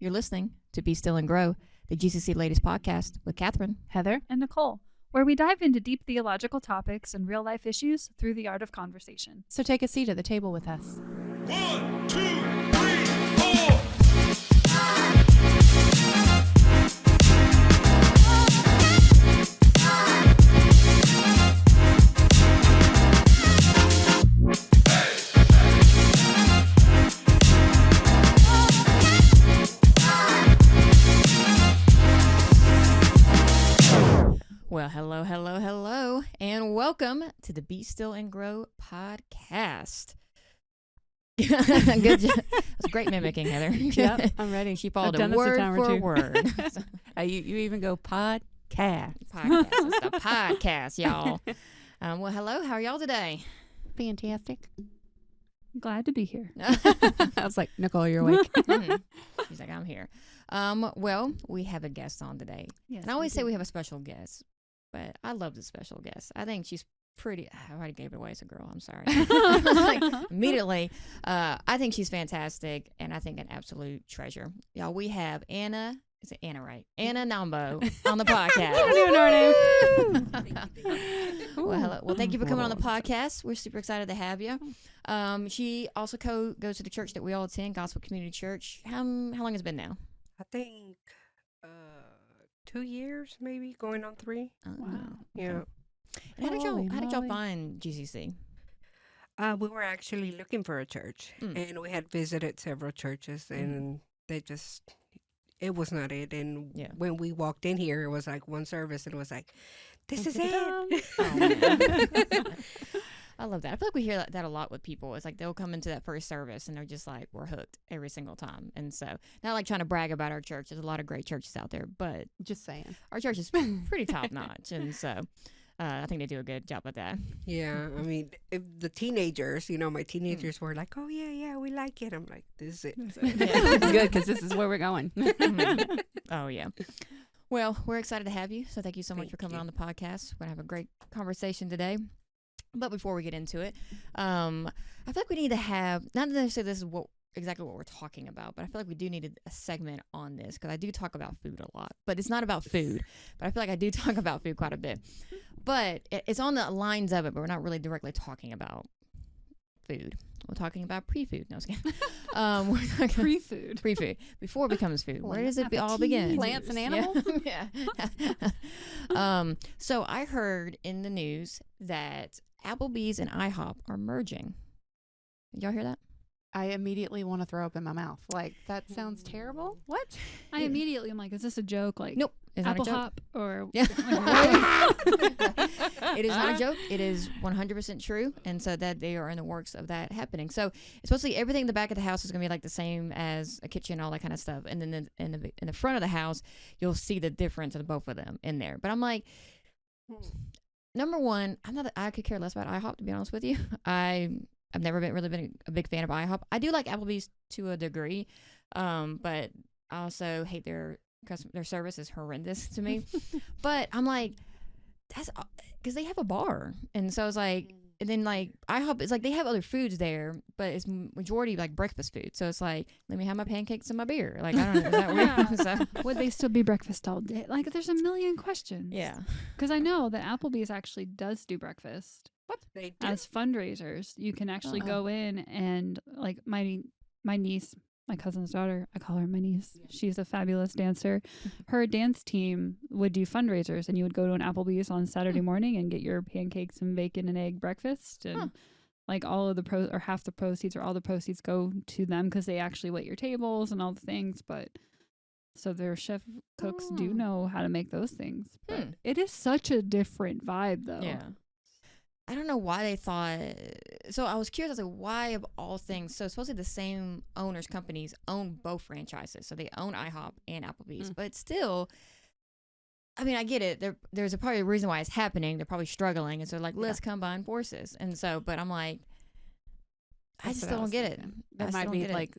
You're listening to Be Still and Grow, the GCC Ladies Podcast with Catherine, Heather, and Nicole, where we dive into deep theological topics and real life issues through the art of conversation. So take a seat at the table with us. 1, 2, 3, 4. Well, hello, and welcome to the Be Still and Grow podcast. Good job. That's great mimicking, Heather. Yep, I'm ready. She followed I've it done word this a time or for two. word. You even go podcast. Podcast. It's the podcast, y'all. Well, hello. How are y'all today? Fantastic. Glad to be here. I was like, Nicole, you're awake. She's like, I'm here. Well, we have a guest on today. Yes, And I always say we have a special guest, but I love the special guest. I think she's pretty. I already gave it away as a girl. I'm sorry. Like, immediately. I think she's fantastic, and I think an absolute treasure. Y'all, we have Anna. Is it Anna, right? Anna Nambo on the podcast. I don't even know her name. Well, hello. Well, thank you for coming on the podcast. We're super excited to have you. She also goes to the church that we all attend, Gospel Community Church. How long has it been now? I think 2 years, maybe going on 3. Wow. Yeah. And how did y'all find GCC? We were actually looking for a church, and we had visited several churches, and it was not it. And when we walked in here, it was like one service, and it was like, this is it. Oh, man. I love that. I feel like we hear that a lot with people. It's like they'll come into that first service and they're just like, we're hooked every single time. And so, not like trying to brag about our church. There's a lot of great churches out there, but Just saying. our church is pretty top notch. And so, I think they do a good job with that. Yeah, I mean, if the teenagers, my teenagers were like, oh, yeah, we like it. I'm like, this is it. Good, because this is where we're going. Oh, yeah. Well, we're excited to have you. So, thank you so much Thank for coming you. on the podcast. We're going to have a great conversation today. But before we get into it, I feel like we need to have, not necessarily this is exactly what we're talking about, but I feel like we do need a segment on this because I do talk about food a lot. But it's not about food, but I feel like I do talk about food quite a bit. But it's on the lines of it, but we're not really directly talking about food. We're talking about pre-food. No, I was kidding. We're talking Pre-food. pre-food before it becomes food. Where does it all Aperitifs. begin? Plants and animals? Yeah. So I heard in the news that Applebee's and IHOP are merging. Did y'all hear that? I immediately want to throw up in my mouth. Like, that sounds terrible. What? I immediately am like, is this a joke? Like, Nope. It's not a Apple joke. Hop or Yeah. like, It is not a joke. It is 100% true. And so that they are in the works of that happening. So it's supposedly everything in the back of the house is going to be like the same as a kitchen, all that kind of stuff. And then in the front of the house, you'll see the difference of both of them in there. But I'm like, number one, I could care less about IHOP, to be honest with you. I've never really been a big fan of IHOP. I do like Applebee's to a degree, but I also hate their service is horrendous to me. But I'm like, that's because they have a bar, and so I was like, and then like IHOP is like they have other foods there, but it's majority like breakfast food. So it's like, let me have my pancakes and my beer. Like I don't know, is that weird? So, would they still be breakfast all day? Like, there's a million questions. yeah. Because I know that Applebee's actually does do breakfast. They do. As fundraisers, you can actually go in and like my niece, my cousin's daughter, I call her my niece. She's a fabulous dancer. Her dance team would do fundraisers, and you would go to an Applebee's on Saturday morning and get your pancakes and bacon and egg breakfast, and like all of the or half the proceeds or all the proceeds go to them because they actually wait your tables and all the things. But so their chef cooks do know how to make those things. But it is such a different vibe, though. Yeah. I don't know why they thought. So I was curious as to why of all things. So supposedly the same owners companies own both franchises. So they own IHOP and Applebee's. But still, I mean, I get it. There's probably a reason why it's happening. They're probably struggling. And so let's combine forces. And so, but I'm like, I just don't get it. That might be like,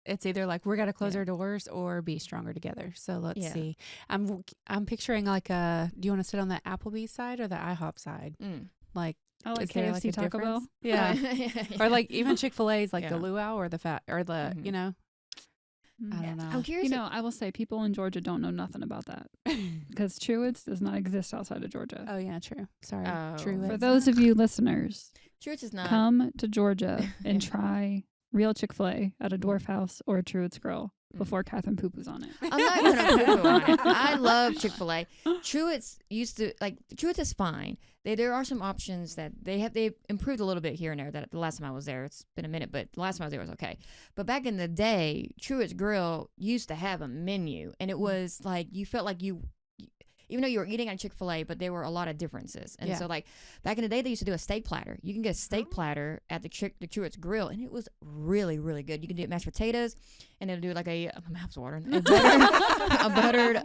it's either like we're got to close our doors or be stronger together. So let's see. I'm picturing like do you want to sit on the Applebee's side or the IHOP side? Like, I like is there KFC, like a Taco Bell. difference? Yeah. Or like even Chick-fil-A's like Yeah. the luau or the fat or the, I don't know. I'm curious. I will say people in Georgia don't know nothing about that because Truett's does not exist outside of Georgia. Oh yeah, true. Sorry, True. true. For those of you listeners, Truett's is not. come to Georgia and try real Chick-fil-A at a Dwarf House or a Truett's Grill before Catherine poo-poos on it. I'm not going to poo on it. I love Chick-fil-A. Truett's Truett's is fine. There are some options that they've improved a little bit here and there. That the last time I was there, it's been a minute, but the last time I was there was okay. But back in the day, Truett's Grill used to have a menu, and it was like you felt like even though you were eating at Chick-fil-A, but there were a lot of differences. And so, like, back in the day, they used to do a steak platter. You can get a steak platter at the Truett's Grill, and it was really, really good. You can do mashed potatoes, and they'll do like my mouth's watering. A buttered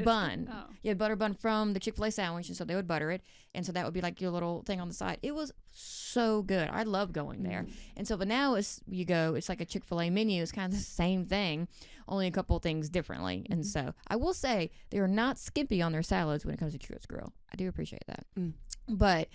bun. Oh. Yeah, butter bun from the Chick-fil-A sandwich, and so they would butter it. And so that would be like your little thing on the side. It was so good. I love going there. And so, but now it's like a Chick-fil-A menu. It's kind of the same thing, only a couple things differently. And so I will say they are not skimpy on their salads when it comes to Truett's Grill. I do appreciate that. But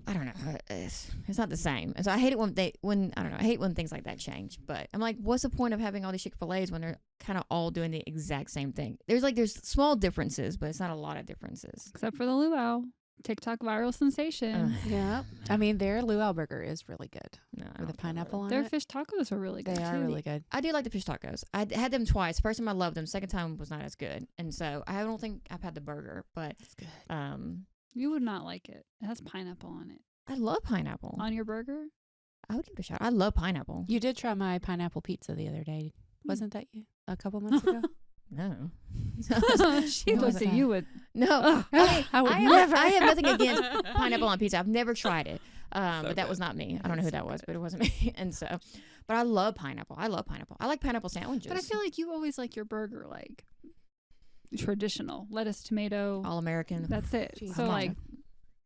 I don't know. It's not the same. And so I hate it I hate when things like that change. But I'm like, what's the point of having all these Chick-fil-A's when they're kind of all doing the exact same thing? There's small differences, but it's not a lot of differences. Except for the luau. TikTok viral sensation. Yeah. I mean, their luau burger is really good. No, I With the don't pineapple on Their it. fish tacos are really good They are too. really good. I do like the fish tacos. I had them twice. First time I loved them. Second time was not as good. And so I don't think I've had the burger, but It's good. You would not like it. It has pineapple on it. I love pineapple. On your burger? I would give it a shot. I love pineapple. You did try my pineapple pizza the other day. Wasn't that you? A couple months ago? No. She What was looked at that? you with No. I would never. I have nothing against pineapple on pizza. I've never tried it. But that was not me. I don't know who that was, but it wasn't me. And so, but I love pineapple. I like pineapple sandwiches. But I feel like you always like your burger like traditional. Lettuce, tomato. all American. That's it. Cheese. So Oh, like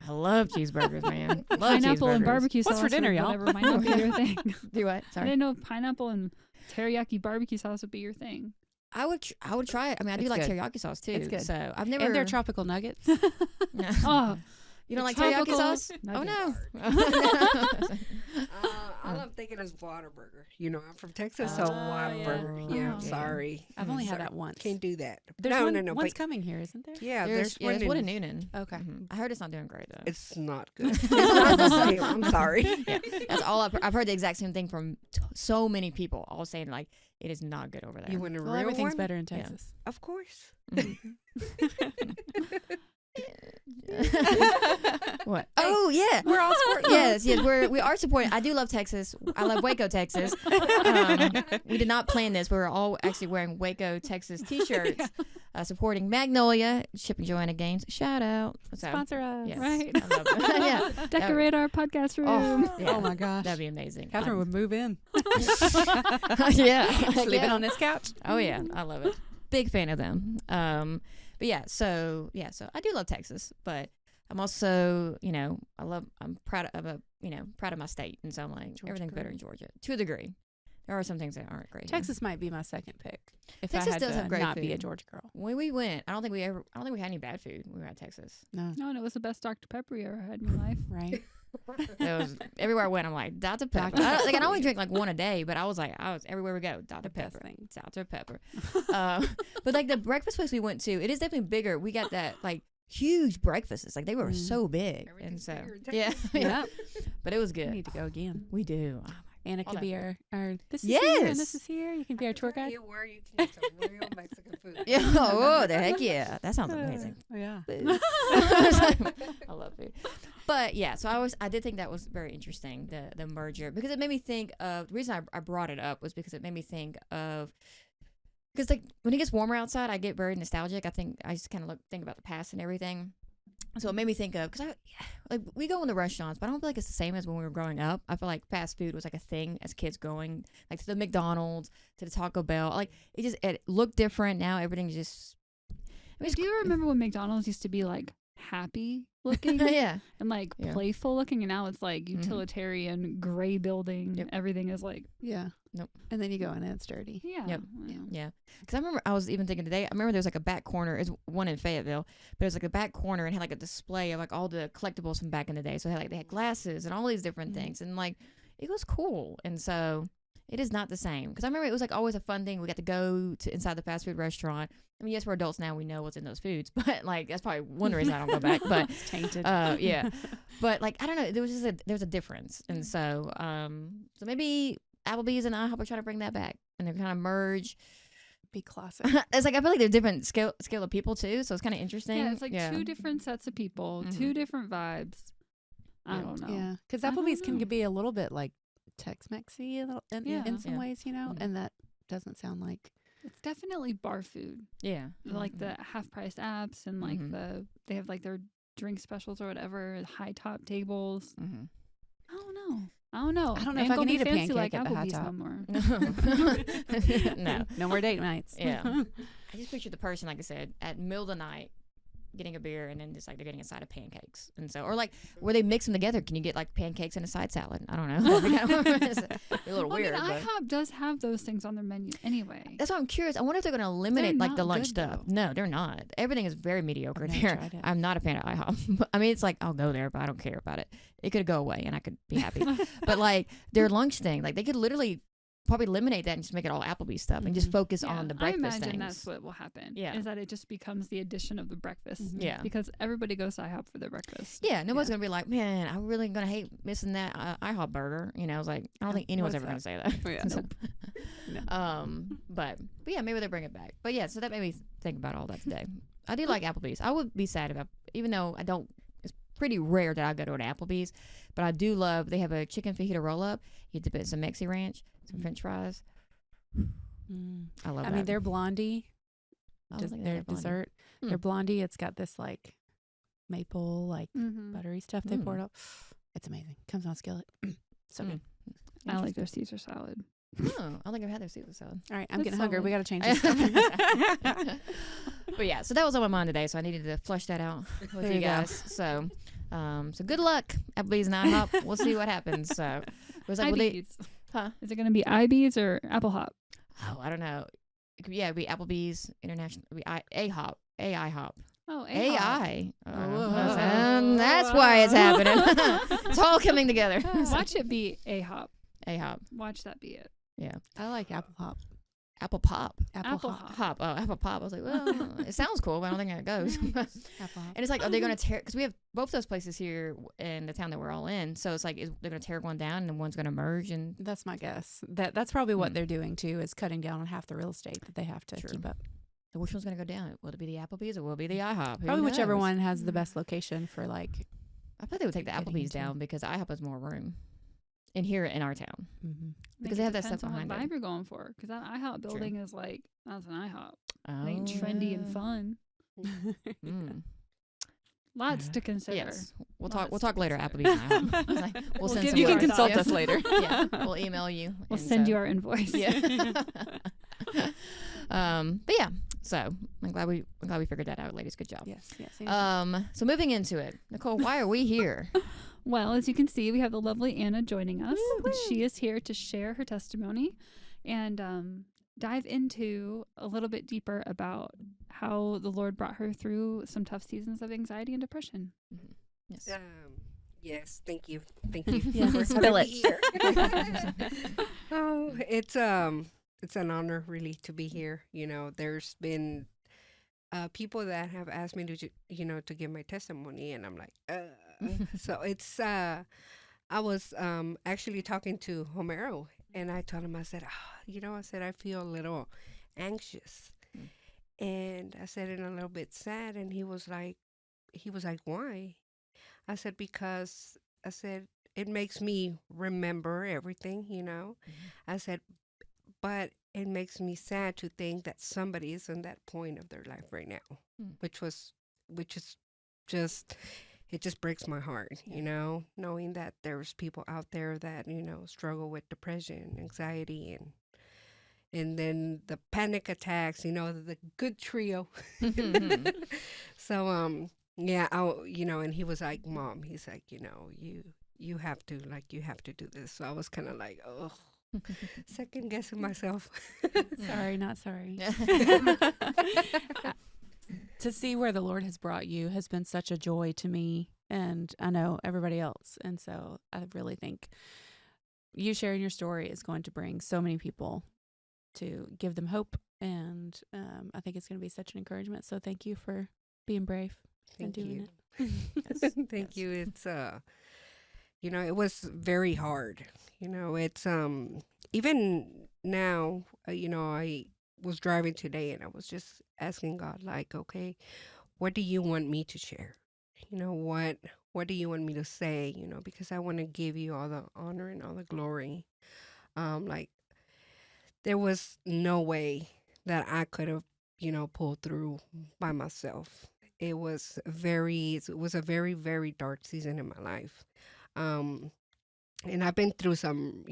I love cheeseburgers, man. Love pineapple and cheeseburgers. barbecue What's sauce. for dinner, or y'all? Whatever might not be your thing. Do what? I Sorry. didn't know if pineapple and teriyaki barbecue sauce would be your thing. I would try it. I mean, I do It's like good. teriyaki sauce too. It's good. So I've never. And their tropical nuggets. Oh, You don't like tropical teriyaki sauce? nuggets. Oh no. All I'm thinking is Whataburger. I'm from Texas, so Whataburger. yeah. Yeah, Oh. sorry. I've only had Sorry. that once. Can't do that. There's no, one, no, no. one's But coming here, isn't there? yeah, There's there's one one in in. Noonan. Okay. I heard it's not doing great though. It's not good. It's not the same. I'm sorry. That's all I've heard the exact same thing from so many people, all saying like it is not good over there. You want a Well, real everything's one? better in Texas. Of course. Mhm. What? Oh yeah, We're all supporting. yes. We are supporting. I do love Texas. I love Waco, Texas. We did not plan this. We were all actually wearing Waco, Texas T-shirts, supporting Magnolia, shipping Joanna Gaines. Shout out. So, Sponsor us. yes, Right. I love it. Yeah. Decorate our podcast room. Oh, yeah. Oh my gosh. That'd be amazing. Catherine would move in. Yeah. Sleeping Yeah. on this couch. Oh yeah, I love it. Big fan of them. But so I do love Texas, but I'm also, I'm proud of my state, and so I'm like Georgia everything's better girl. in Georgia to a degree. There are some things that aren't great. here. Texas might be my second pick. If Texas I had does to have great not be a food. Georgia girl. When we went, I don't think we had any bad food when we were at Texas. No. No, and it was the best Dr. Pepper you ever had in your life. Right. It was everywhere I went. I'm like Dr. Pepper. I can only drink like one a day, but I was everywhere we go. Dr. The best Pepper, thing. Dr. Pepper. But like the breakfast place we went to, it is definitely bigger. We got that like huge breakfasts. Like they were so big, and Everything's so bigger in yeah, Texas. yeah. Yep. But it was We good. need to go again. We do. Oh, Anna All could that be food. our this is here and Yes. this is here. You can be our tour guide. Where you can get some real Mexican food. yeah. Oh, the heck yeah. That sounds amazing. Yeah. I love food. But yeah, so I did think that was very interesting, the merger, because it made me think of the reason I brought it up was because it made me think of because like when it gets warmer outside, I get very nostalgic. I think I just kind of think about the past and everything. So it made me think of because we go in the restaurants, but I don't feel like it's the same as when we were growing up. I feel like fast food was like a thing as kids going like to the McDonald's, to the Taco Bell. Like it looked different. Now everything's just. I mean, Do you remember when McDonald's used to be like happy looking yeah. and like Yeah. playful looking, and now it's like utilitarian gray building. Yep. Everything is like Yeah. Nope. And then you go in and it's dirty. yeah. Yep. well, Yeah, because I remember I was even thinking today. I remember there's like a back corner. It's one in Fayetteville, but it was like a back corner and had like a display of like all the collectibles from back in the day. So they had glasses and all these different things, and like it was cool. And so It is not the same. Because I remember it was like always a fun thing. We got to go to inside the fast food restaurant. I mean, yes, we're adults now. We know what's in those foods. But, like, that's probably one reason I don't go back. But It's tainted. yeah. But, like, I don't know. There was just there's a difference. And so so maybe Applebee's and IHOP are trying to bring that back. And they're kind of merge. Be classic. It's like I feel like they're different scale of people, too. So it's kind of interesting. Yeah, it's like two different sets of people, two different vibes. I don't know. Yeah, because Applebee's can be a little bit like Tex-Mexy in some ways, you know, and that doesn't sound like. It's definitely bar food. Yeah. Like the half price apps and like they have like their drink specials or whatever, high top tables. I don't know. I don't know if I can eat a pancake like at the high Applebee's top. no more. No more date nights. Yeah. I just picture the person, like I said, at middle of the night getting a beer and then just like they're getting a side of pancakes. And so, or like where they mix them together. Can you get like pancakes and a side salad? I don't know. It's a little weird. I mean, IHOP does have those things on their menu anyway. That's why I'm curious. I wonder if they're going to eliminate like the lunch good, stuff. though. No, they're not. Everything is very mediocre I've never there. tried it. I'm not a fan of IHOP. I mean, it's like I'll go there, but I don't care about it. It could go away and I could be happy. But like their lunch thing, like they could literally probably eliminate that and just make it all Applebee's stuff and just focus on the breakfast I imagine things. that's what will happen. Yeah. Is that it just becomes the addition of the breakfast. Yeah. Because everybody goes to IHOP for their breakfast. Yeah, nobody's gonna be like, man, I'm really gonna hate missing that IHOP burger. You know, I was like, I don't think anyone's ever gonna say that. Yeah. Nope. But yeah, maybe they'll bring it back. But yeah, so that made me think about all that today. I do like Applebee's. I would be sad if even though I don't. It's pretty rare that I go to an Applebee's, but I do love. They have a chicken fajita roll up. You dip it in some Mexi ranch, some French fries. I love. I mean, their blondie, their blondie. dessert, their blondie. It's got this like maple, like buttery stuff they poured up. It's amazing. Comes on skillet. So good. I like their Caesar salad. Oh, I don't think I've had their Caesar salad. All right, I'm That's getting hungry. solid. We got to change this. But yeah, so that was on my mind today, so I needed to flush that out with There you you go. guys. So, so good luck, Applebee's and IHOP. We'll see what happens. So, it was like, IBs. huh? Is it going to be IBs or Apple Hop? Oh, I don't know. It'd be Applebee's International. It'd be IHOP. AIHOP. Oh, AI. Whoa. That's why it's happening. It's all coming together. Watch it be AHOP. AHOP. Watch that be it. Yeah. I like apple hop. Apple Pop. Apple hop. Hop. Oh, Apple Pop. I was like, well, it sounds cool, but I don't think it goes. Apple hop. And it's like, are they going to tear? Because we have both those places here in the town that we're all in. So it's like, they're going to tear one down and then one's going to merge. And That's my guess. That's probably what they're doing too, is cutting down on half the real estate that they have to keep up. so which one's going to go down? Will it be the Applebee's or will it be the IHOP? Who Probably whichever knows? one has the best location for like. I thought they would take the getting Applebee's into. down because IHOP has more room in here in our town. Mm-hmm. Because they have that stuff Depends on behind what it. vibe you're going for. Because that IHOP building is like, that's an IHOP. Oh, It ain't trendy and yeah. fun. Mm. Lots to consider. Yes, we'll talk. We'll Lots to talk later. consider. Applebee's and IHOP. It's like, we'll send give some you of our our thoughts. thoughts. us later. Yeah, we'll email you. We'll and send so- you our invoice. Yeah. But yeah, so I'm glad we figured that out, ladies. Good job. Yes. So moving into it, Nicole, why are we here? Well, as you can see, we have the lovely Anna joining us. And she is here to share her testimony and dive into a little bit deeper about how the Lord brought her through some tough seasons of anxiety and depression. Yes. Yes, thank you. Thank you. Yeah, for spill having me here. Oh, it's an honor really to be here. You know, there's been people that have asked me to to give my testimony, and I'm like, so it's I was actually talking to Homero, and I told him, I said, I said I feel a little anxious, and I said, and a little bit sad, and he was like, why? I said, because I said, it makes me remember everything, I said, but it makes me sad to think that somebody is in that point of their life right now, which is just, it just breaks my heart, knowing that there's people out there that, struggle with depression, anxiety, and then the panic attacks, the good trio. So, yeah, and he was like, Mom, he's like, you have to do this. So I was kind of like, oh, second guessing myself. Sorry, not sorry. To see where the Lord has brought you has been such a joy to me, and I know everybody else. And so I really think you sharing your story is going to bring so many people to give them hope. And I think it's going to be such an encouragement. So thank you for being brave and doing it. Yes. Thank you. It's, it was very hard. It's, even now, I was driving today and I was just asking God, like, okay, what do you want me to share? What do you want me to say? Because I want to give you all the honor and all the glory. Like, there was no way that I could have, pulled through by myself. It was a very, very dark season in my life. Um, and I've been through some,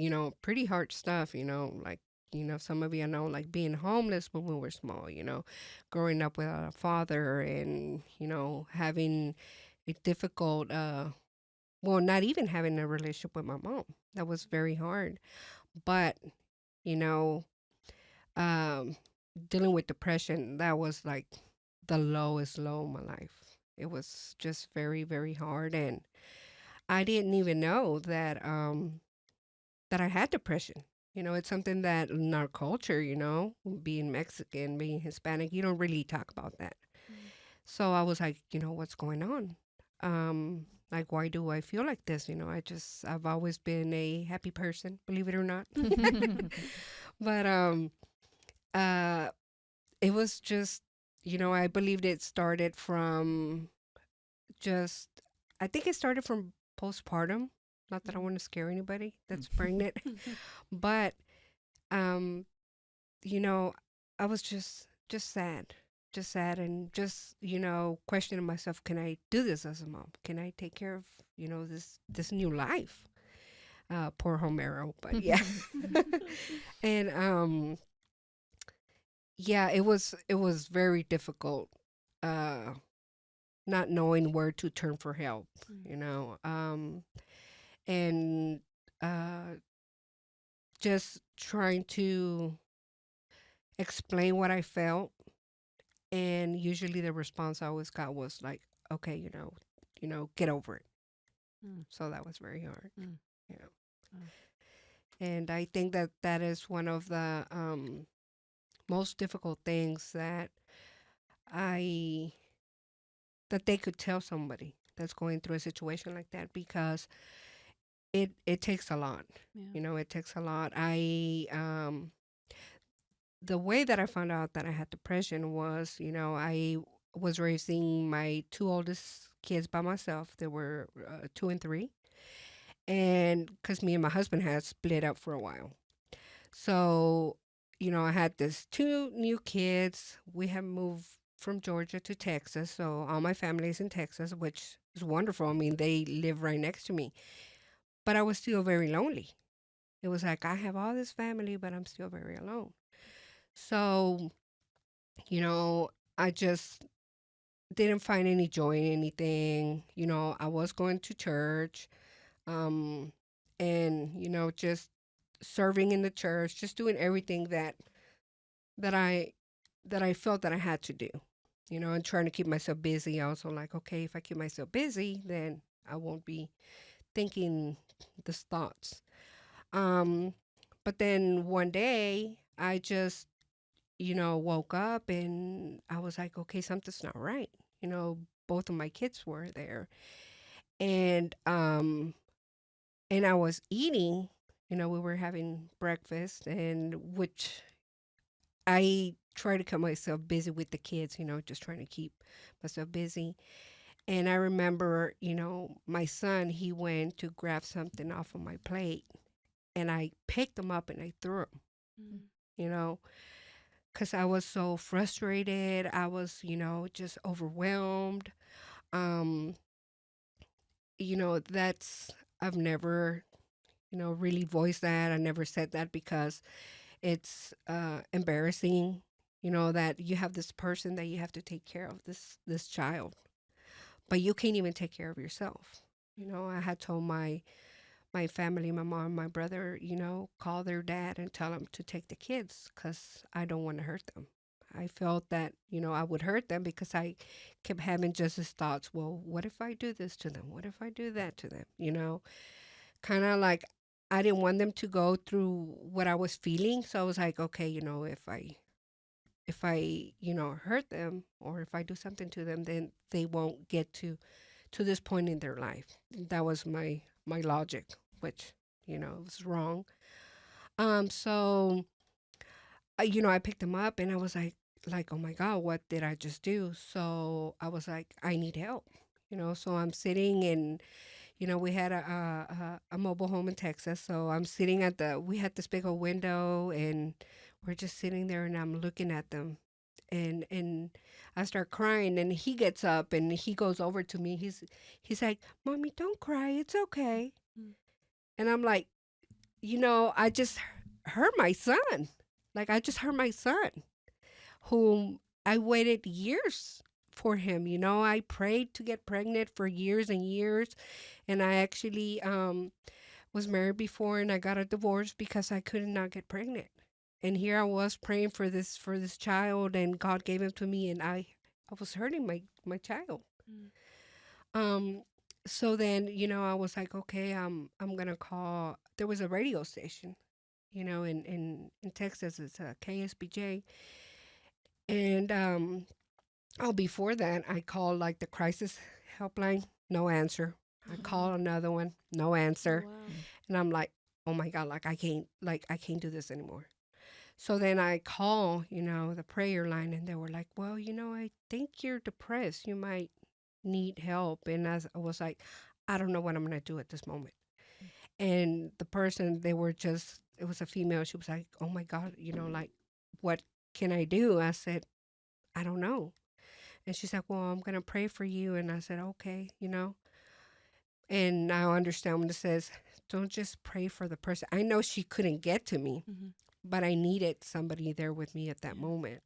pretty hard stuff, like, some of you know, like being homeless when we were small, growing up without a father and, having a difficult, well, not even having a relationship with my mom. That was very hard. But, you know, um, dealing with depression, that was like the lowest low in my life. It was just very, very hard. And I didn't even know that I had depression. It's something that in our culture, being Mexican, being Hispanic, you don't really talk about that. So I was like, what's going on? Like, why do I feel like this? I've always been a happy person, believe it or not. But uh, it was just, I believed it started from just, I think it started from postpartum. Not that I want to scare anybody that's pregnant, but um, you know, I was just sad and just questioning myself. Can I do this as a mom? Can I take care of this new life? Poor Homero, but yeah, and yeah, it was very difficult. Not knowing where to turn for help, and uh, just trying to explain what I felt. And usually the response I always got was like, okay, get over it. So that was very hard, you know. And I think that that is one of the most difficult things I that they could tell somebody that's going through a situation like that, because it takes a lot. Yeah. It takes a lot. The way that I found out that I had depression was, I was raising my two oldest kids by myself. They were 2 and 3. And because me and my husband had split up for a while. So, I had this two new kids. We have moved from Georgia to Texas. So all my family is in Texas, which is wonderful. I mean, they live right next to me. But I was still very lonely. It was like I have all this family, but I'm still very alone. So, I just didn't find any joy in anything. I was going to church, um, and just serving in the church, just doing everything that I that I felt that I had to do. And trying to keep myself busy. Also, like, okay, if I keep myself busy, then I won't be thinking these thoughts. Um, but then one day, I just woke up and I was like, okay, something's not right. Both of my kids were there. And I was eating, we were having breakfast, and which I try to keep myself busy with the kids, just trying to keep myself busy. And I remember, my son, he went to grab something off of my plate, and I picked him up and I threw him, you know, because I was so frustrated. I was, just overwhelmed. Um, that's, I've never, really voiced that. I never said that because it's embarrassing, that you have this person that you have to take care of, this child, but you can't even take care of yourself. I had told my family, my mom, my brother, call their dad and tell them to take the kids because I don't want to hurt them. I felt that, I would hurt them because I kept having just as thoughts. Well, what if I do this to them? What if I do that to them? Kind of like I didn't want them to go through what I was feeling. So I was like, okay, if I, hurt them or if I do something to them, then they won't get to this point in their life. That was my logic, which, was wrong. So I picked them up and I was like, oh my God, what did I just do? So I was like, I need help. So I'm sitting and we had a mobile home in Texas. So I'm sitting we had this big old window and we're just sitting there and I'm looking at them and I start crying and he gets up and he goes over to me. He's like, Mommy, don't cry. It's okay. Mm. And I'm like, I just hurt my son. Like I just hurt my son whom I waited years for him. I prayed to get pregnant for years and years. And I actually was married before and I got a divorce because I could not get pregnant. And here I was praying for this child and God gave him to me and I was hurting my child. Mm. So then, I was like, okay, I'm gonna call. There was a radio station, in Texas, it's a KSBJ. And before that, I called like the crisis helpline, no answer. I call another one, no answer. Wow. And I'm like, oh my God, I can't do this anymore. So then I call, the prayer line and they were like, well, I think you're depressed. You might need help. And I was like, I don't know what I'm going to do at this moment. And the person, it was a female. She was like, oh my God, what can I do? I said, I don't know. And she's like, well, I'm going to pray for you. And I said, okay, And now I understand when it says, don't just pray for the person. I know she couldn't get to me, but I needed somebody there with me at that moment.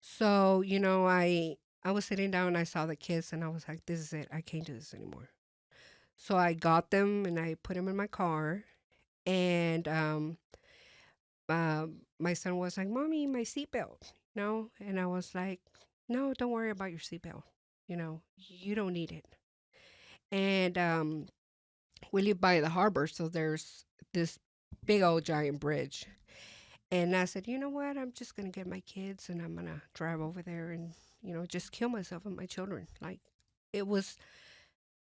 So, I was sitting down and I saw the kids and I was like, this is it. I can't do this anymore. So I got them and I put them in my car. And my son was like, Mommy, my seatbelt, And I was like, no, don't worry about your seatbelt. You don't need it. And we live by the harbor, so there's this big old giant bridge. And I said, you know what? I'm just going to get my kids and I'm going to drive over there and, just kill myself and my children. Like, it was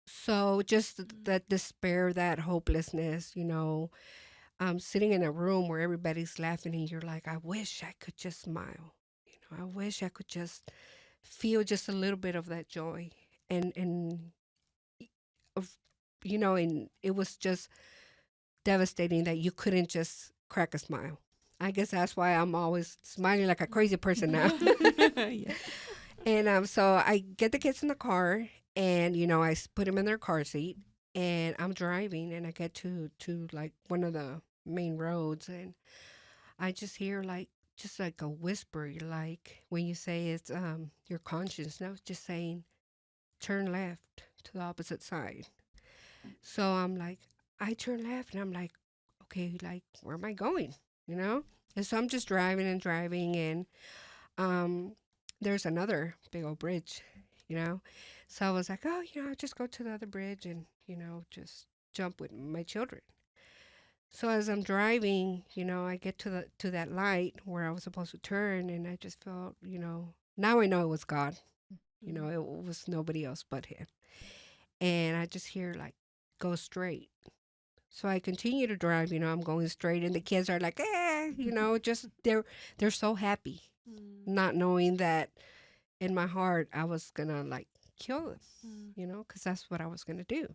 so just that despair, that hopelessness, sitting in a room where everybody's laughing and you're like, I wish I could just smile. I wish I could just feel just a little bit of that joy. And and it was just devastating that you couldn't just crack a smile. I guess that's why I'm always smiling like a crazy person now. Yeah. And so I get the kids in the car and, I put them in their car seat and I'm driving and I get to like one of the main roads and I just hear just like a whisper, like when you say it's your conscience, now it's just saying turn left to the opposite side. So I'm like, I turn left and I'm like, okay, like where am I going? And so I'm just driving and there's another big old bridge, So I was like, oh, I'll just go to the other bridge and, just jump with my children. So as I'm driving, I get to that light where I was supposed to turn and I just felt, now I know it was God. It was nobody else but him. And I just hear like, go straight. So I continue to drive, I'm going straight and the kids are like, just they're so happy, not knowing that in my heart I was gonna like kill them, because that's what I was gonna do.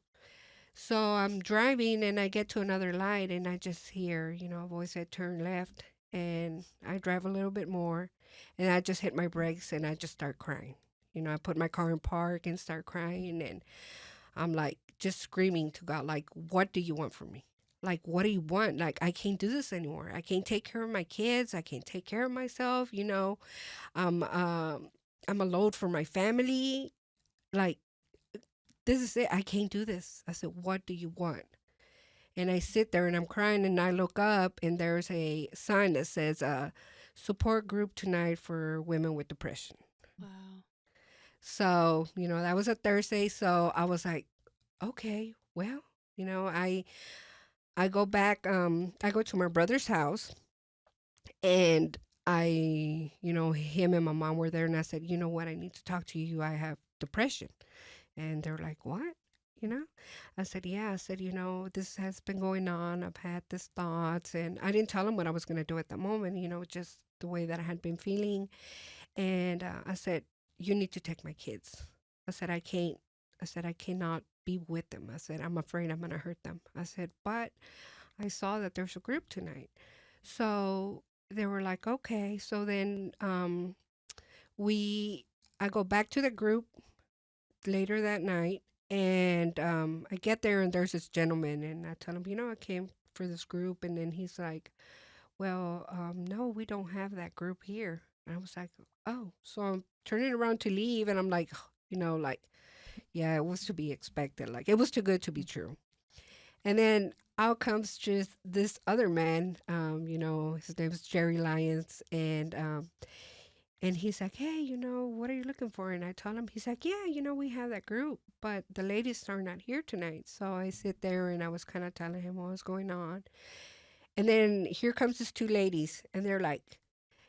So I'm driving and I get to another light and I just hear, a voice said turn left and I drive a little bit more and I just hit my brakes and I just start crying. I put my car in park and start crying and I'm like just screaming to God, like, what do you want from me? Like, what do you want? Like, I can't do this anymore. I can't take care of my kids. I can't take care of myself. I'm a load for my family. Like, this is it. I can't do this. I said, what do you want? And I sit there and I'm crying and I look up and there's a sign that says, support group tonight for women with depression. Wow. So, that was a Thursday. So I was like, okay, well, I go back. I go to my brother's house, and him and my mom were there, and I said, you know what, I need to talk to you. I have depression. And they're like, what? You know? I said, yeah. I said, this has been going on. I've had this thoughts. And I didn't tell them what I was going to do at the moment, just the way that I had been feeling. And I said, you need to take my kids. I said, I can't. I said, I cannot be with them. I said, I'm afraid I'm going to hurt them. I said, but I saw that there's a group tonight. So they were like, okay. So then I go back to the group later that night, and I get there, and there's this gentleman, and I tell him, I came for this group. And then he's like, well, no, we don't have that group here. And I was like, oh. So I'm turning around to leave, and I'm like, like, yeah, it was to be expected. Like, it was too good to be true. And then out comes just this other man. His name is Jerry Lyons, and he's like, hey, what are you looking for? And I told him, he's like, yeah, we have that group, but the ladies are not here tonight. So I sit there, and I was kind of telling him what was going on. And then here comes these two ladies, and they're like,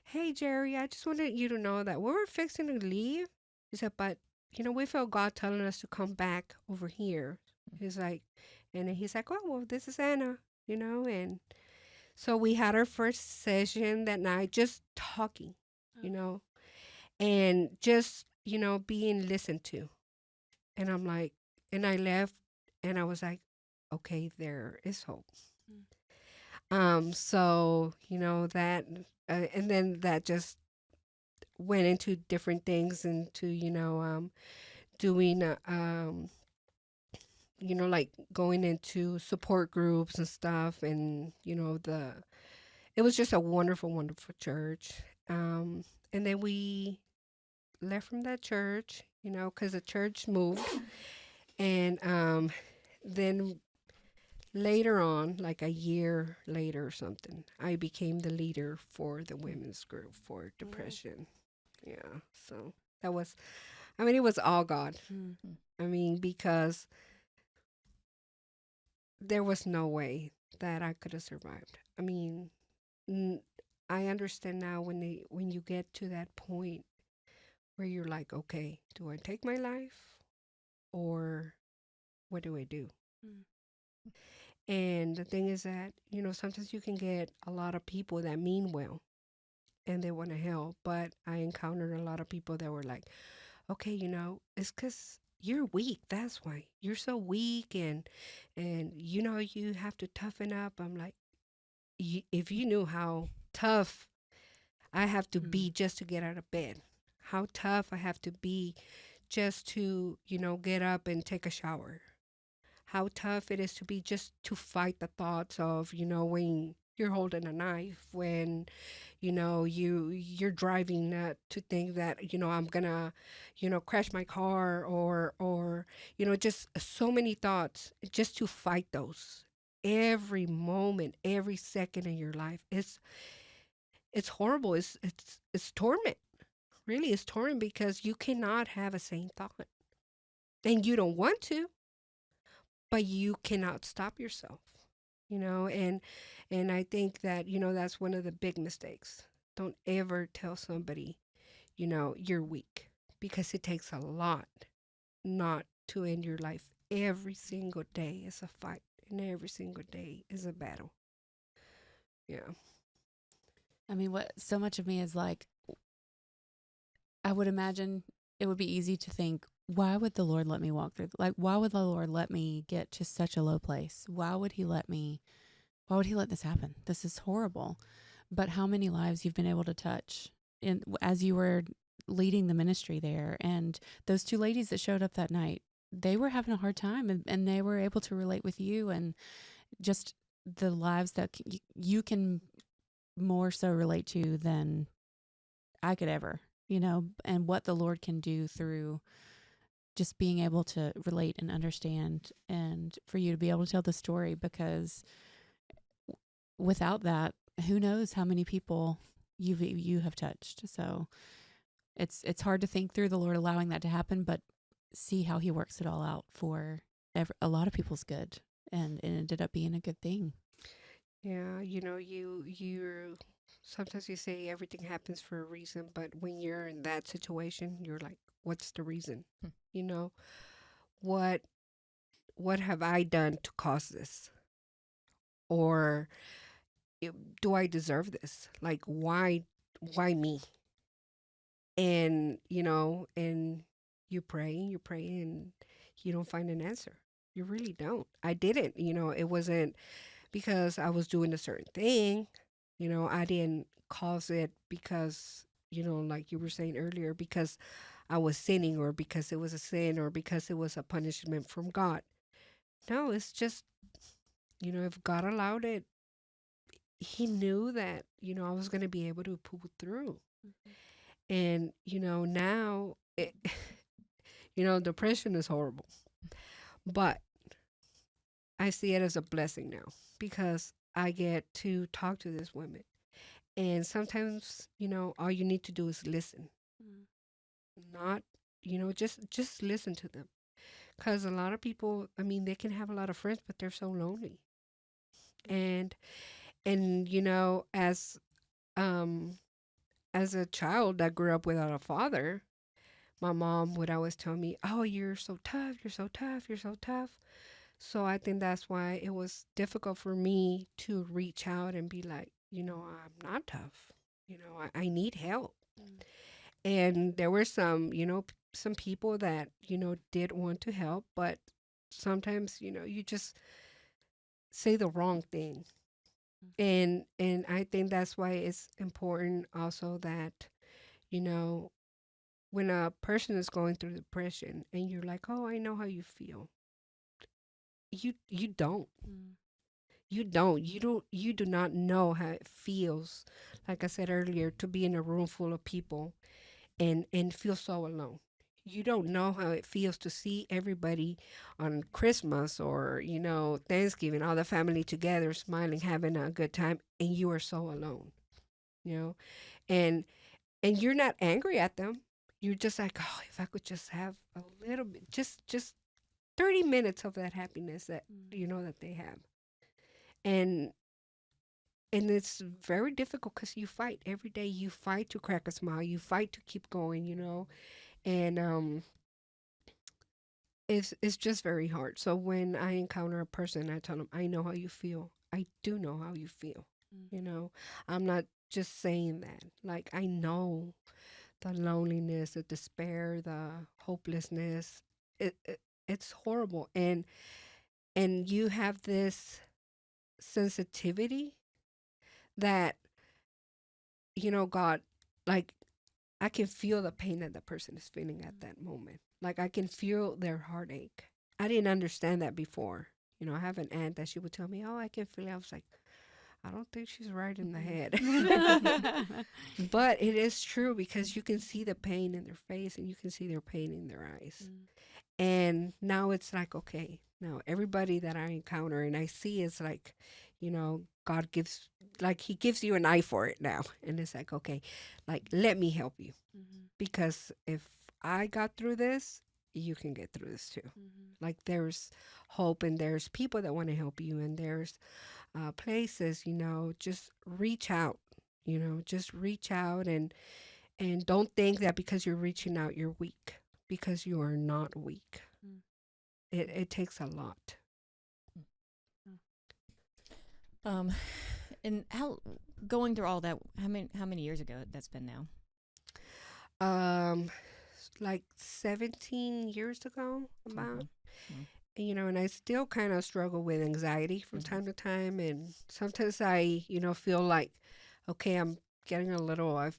hey, Jerry, I just wanted you to know that we were fixing to leave. He said, but, we felt God telling us to come back over here. He's like, and then he's like, oh, well, this is Anna, and so we had our first session that night, just talking, and just, being listened to. And I'm like, and I left, and I was like, okay, there is hope. So, and then that just went into different things, into, doing, like going into support groups and stuff. And, it was just a wonderful, wonderful church. And then we left from that church, because the church moved. And then later on, like a year later or something, I became the leader for the women's group for depression. Yeah. So that was, it was all God. Because there was no way that I could have survived. I understand now when you get to that point where you're like, okay, do I take my life, or what do I do? And the thing is that, sometimes you can get a lot of people that mean well, and they want to help. But I encountered a lot of people that were like, okay, it's because you're weak. That's why you're so weak. And you have to toughen up. I'm like, if you knew how tough I have to be just to get out of bed, how tough I have to be just to, get up and take a shower, how tough it is to be just to fight the thoughts of, when you're holding a knife, when, you're driving to think that, I'm gonna, crash my car, or, just so many thoughts, just to fight those every moment, every second in your life. It's horrible. It's torment. Really, it's torment, because you cannot have a sane thought, and you don't want to, but you cannot stop yourself, and I think that, that's one of the big mistakes. Don't ever tell somebody, you're weak, because it takes a lot not to end your life. Every single day is a fight, and every single day is a battle. Yeah. What so much of me is like, I would imagine it would be easy to think, why would the Lord let me walk through? Like, why would the Lord let me get to such a low place? Why would he let this happen? This is horrible. But how many lives you've been able to touch as you were leading the ministry there? And those two ladies that showed up that night, they were having a hard time, and they were able to relate with you, and just the lives that you can more so relate to than I could ever, and what the Lord can do through just being able to relate and understand, and for you to be able to tell the story, because without that, who knows how many people you have touched. So it's hard to think through the Lord allowing that to happen, but see how he works it all out for a lot of people's good. and it ended up being a good thing. Yeah, you're sometimes you say everything happens for a reason, but when you're in that situation, you're like, what's the reason? Hmm. You know, what what have I done to cause this? Or do I deserve this? Like, why me? And and you pray, and you don't find an answer. You really don't. I didn't. It wasn't because I was doing a certain thing. I didn't cause it because, like you were saying earlier, because I was sinning, or because it was a sin, or because it was a punishment from God. No, it's just, if God allowed it, He knew that, I was going to be able to pull through. And, now, depression is horrible. But I see it as a blessing now because I get to talk to this women. And sometimes, all you need to do is listen. Not, just listen to them. Because a lot of people, I mean, they can have a lot of friends, but they're so lonely. And um as a child that grew up without a father, my mom would always tell me, "Oh, you're so tough, you're so tough, you're so tough." So I think that's why it was difficult for me to reach out and be like, I'm not tough. I need help. And there were some, some people that, did want to help, but sometimes, you just say the wrong thing. And I think that's why it's important also that, you know, when a person is going through depression and you're like, "Oh, I know how you feel." You don't. You do not know how it feels, like I said earlier, to be in a room full of people and feel so alone. You don't know how it feels to see everybody on Christmas or, Thanksgiving, all the family together, smiling, having a good time, and you are so alone, you know? And you're not angry at them. You're just like, "Oh, if I could just have a little bit, just 30 minutes of that happiness that that they have." And it's very difficult because you fight every day. You fight to crack a smile. You fight to keep going, and it's just very hard. So when I encounter a person, I tell them, "I know how you feel. I do know how you feel." I'm not just saying that. Like, I know the loneliness, the despair, the hopelessness. It's horrible, and you have this sensitivity that, God, like, I can feel the pain that the person is feeling at that moment. Like, I can feel their heartache. I didn't understand that before. I have an aunt that she would tell me, "Oh, I can feel it." I was like, I don't think she's right in the head. But it is true because you can see the pain in their face and you can see their pain in their eyes. And now it's like, okay, now everybody that I encounter and I see is like, God gives, like, He gives you an eye for it now. And it's like, okay, like, let me help you. Because if I got through this, you can get through this too. Like, there's hope and there's people that want to help you and there's places, just reach out, just reach out and don't think that because you're reaching out, you're weak, because you are not weak. It takes a lot. And how going through all that? How many years ago that's been now? Like 17 years ago, about. Mhm. And I still kind of struggle with anxiety from time to time. And sometimes I, feel like, okay, I'm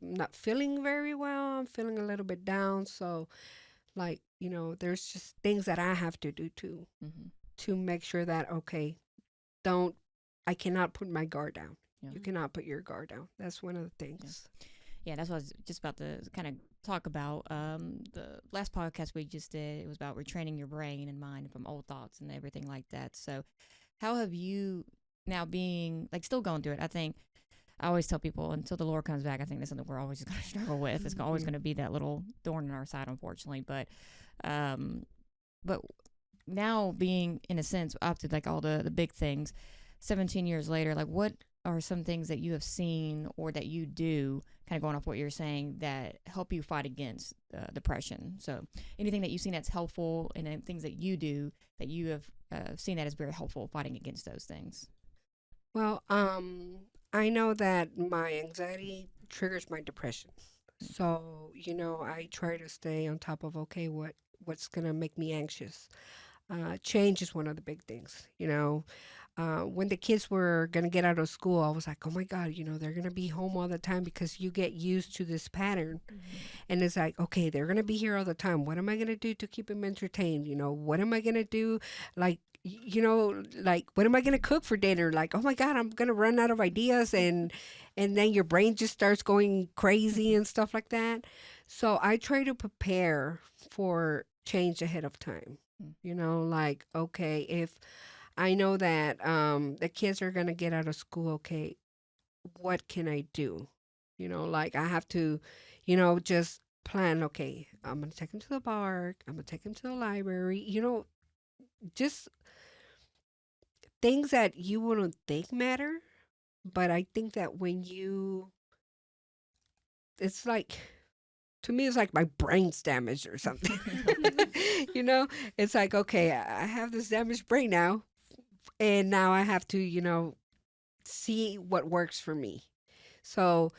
not feeling very well. I'm feeling a little bit down. So, like, there's just things that I have to do to make sure that, okay, I cannot put my guard down. Yeah. You cannot put your guard down. That's one of the things. Yeah, that's what I was just about to kind of talk about. The last podcast we just did, it was about retraining your brain and mind from old thoughts and everything like that. So, how have you now being like still going through it? I think I always tell people until the Lord comes back, I think that's something we're always going to struggle with. It's always going to be that little thorn in our side, unfortunately. But now being in a sense after like all the big things, 17 years later, like what are some things that you have seen or that you do, kind of going off what you're saying, that help you fight against depression? So anything that you've seen that's helpful, and then things that you do that you have seen that is very helpful fighting against those things. Well, I know that my anxiety triggers my depression. So, I try to stay on top of, okay, what's gonna make me anxious. Change is one of the big things. When the kids were gonna get out of school, I was like, oh my God, they're gonna be home all the time, because you get used to this pattern. And it's like, okay, they're gonna be here all the time. What am I gonna do to keep them entertained? What am I gonna do? Like, like, what am I gonna cook for dinner? Like, oh my God, I'm gonna run out of ideas, and then your brain just starts going crazy and stuff like that. So I try to prepare for change ahead of time. Like, okay, if I know that the kids are gonna get out of school, okay, what can I do? Like, I have to, just plan, okay, I'm gonna take him to the park, I'm gonna take him to the library, just things that you wouldn't think matter. But I think that it's like, to me, it's like my brain's damaged or something. you know, it's like, okay, I have this damaged brain now, and now I have to, see what works for me. So,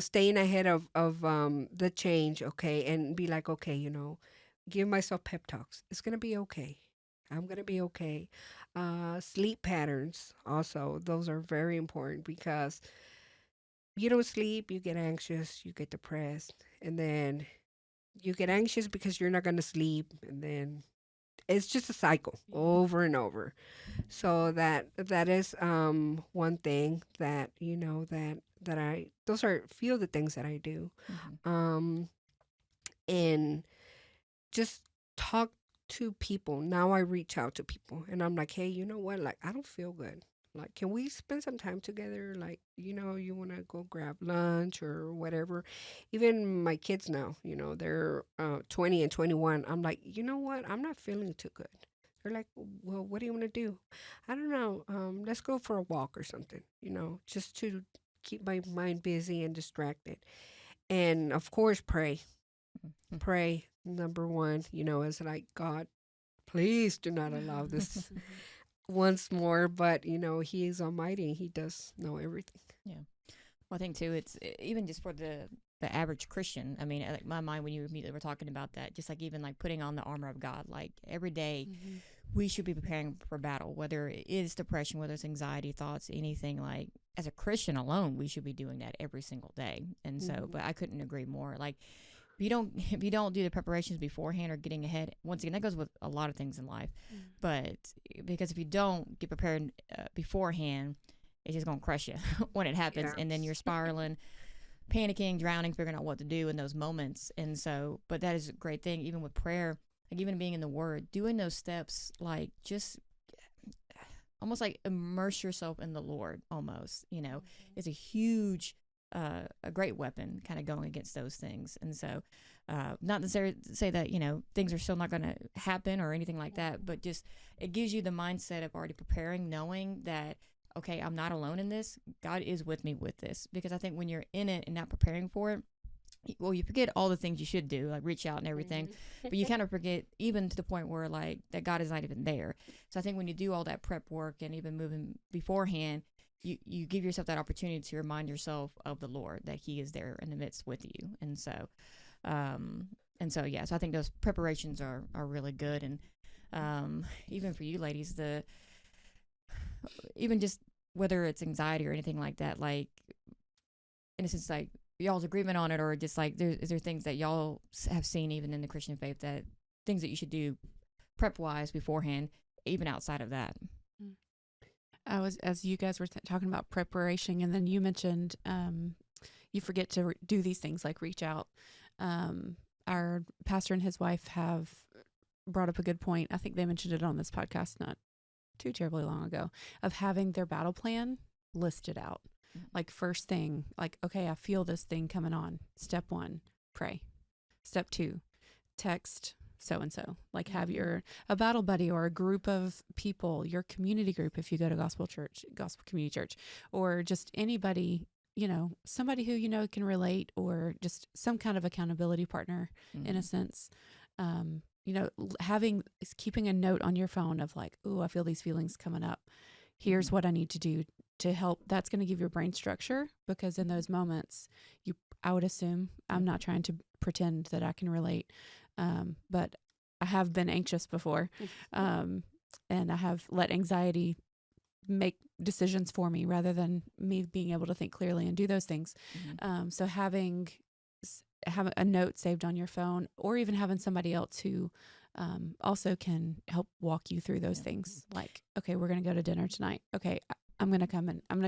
staying ahead of the change, okay, and be like, okay, give myself pep talks. It's gonna be okay. I'm gonna be okay. Sleep patterns also, those are very important, because you don't sleep, you get anxious, you get depressed, and then you get anxious because you're not gonna sleep, and then it's just a cycle over and over. So that is one thing that I those are a few of the things that I do. Um and just talk to people. Now I reach out to people, and I'm like, hey, you know what? Like, I don't feel good. Like, can we spend some time together? Like, you want to go grab lunch or whatever. Even my kids now, they're 20 and 21. I'm like, you know what? I'm not feeling too good. They're like, well, what do you want to do? I don't know. Let's go for a walk or something, just to keep my mind busy and distracted. And of course, pray. Pray, number one, is like, God, please do not allow this once more. But, He is almighty. He does know everything. Yeah. Well, I think too, it's even just for the average Christian. I mean, like my mind when you immediately were talking about that, just like even like putting on the armor of God, like every day we should be preparing for battle, whether it is depression, whether it's anxiety, thoughts, anything. Like as a Christian alone, we should be doing that every single day. And so, but I couldn't agree more. Like if you don't do the preparations beforehand or getting ahead, once again, that goes with a lot of things in life. But because if you don't get prepared beforehand, it's just gonna crush you when it happens, and then you're spiraling, panicking, drowning, figuring out what to do in those moments. And so, but that is a great thing, even with prayer, like even being in the Word, doing those steps, like just almost like immerse yourself in the Lord. Almost, is a huge, a great weapon, kind of going against those things. And so, not necessarily to say that things are still not going to happen or anything like that, but just it gives you the mindset of already preparing, knowing that, okay, I'm not alone in this. God is with me with this. Because I think when you're in it and not preparing for it, well, you forget all the things you should do, like reach out and everything, but you kind of forget, even to the point where like that God is not even there. So I think when you do all that prep work and even moving beforehand, you give yourself that opportunity to remind yourself of the Lord, that He is there in the midst with you. And so yeah, so I think those preparations are really good. And even for you ladies, even just whether it's anxiety or anything like that, like in a sense, like y'all's agreement on it, or just like is there things that y'all have seen even in the Christian faith, that things that you should do prep wise beforehand, even outside of that? As you guys were talking about preparation, and then you mentioned you forget to do these things like reach out. Our pastor and his wife have brought up a good point. I think they mentioned it on this podcast not too terribly long ago, of having their battle plan listed out. Like first thing, like, okay, I feel this thing coming on. Step 1, pray. Step 2, text so and so. Like have a battle buddy or a group of people, your community group if you go to gospel community church, or just anybody, somebody who can relate, or just some kind of accountability partner in a sense. Keeping a note on your phone of like, oh, I feel these feelings coming up. Here's what I need to do to help. That's going to give your brain structure, because in those moments, I would assume, I'm not trying to pretend that I can relate, but I have been anxious before, and I have let anxiety make decisions for me rather than me being able to think clearly and do those things. So having a note saved on your phone, or even having somebody else who also can help walk you through those things. Like, okay, we're going to go to dinner tonight. Okay, I'm going to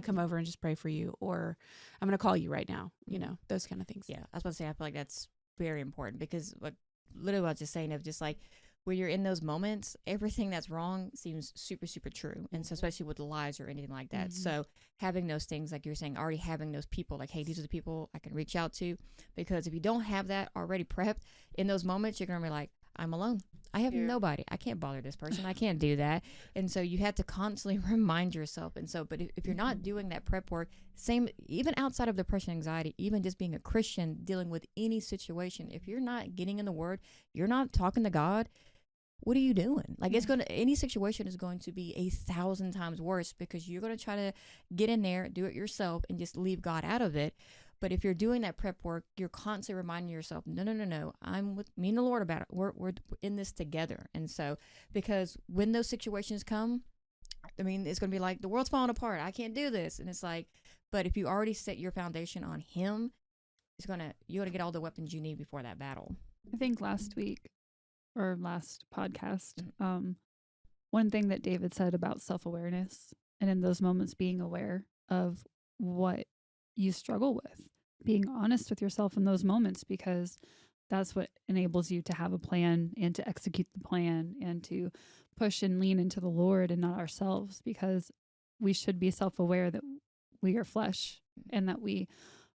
come over and just pray for you, or I'm going to call you right now, those kind of things. Yeah. I was about to say, I feel like that's very important, because what literally what I was just saying, of just like, when you're in those moments, everything that's wrong seems super, super true. And so, especially with lies or anything like that. So having those things, like you're saying, already having those people, like, hey, these are the people I can reach out to. Because if you don't have that already prepped, in those moments, you're going to be like, I'm alone. I have nobody. I can't bother this person. I can't do that. And so you have to constantly remind yourself. And so, but if you're not doing that prep work, same, even outside of depression, anxiety, even just being a Christian, dealing with any situation, if you're not getting in the Word, you're not talking to God, what are you doing? Like, any situation is going to be 1,000 times worse, because you're going to try to get in there, do it yourself, and just leave God out of it. But if you're doing that prep work, you're constantly reminding yourself, no, I'm with me and the Lord about it. We're in this together. And so, because when those situations come, I mean, it's going to be like, the world's falling apart. I can't do this. And it's like, but if you already set your foundation on Him, you're going to get all the weapons you need before that battle. I think last podcast, one thing that David said about self-awareness, and in those moments being aware of what you struggle with, being honest with yourself in those moments, because that's what enables you to have a plan and to execute the plan and to push and lean into the Lord and not ourselves, because we should be self-aware that we are flesh and that we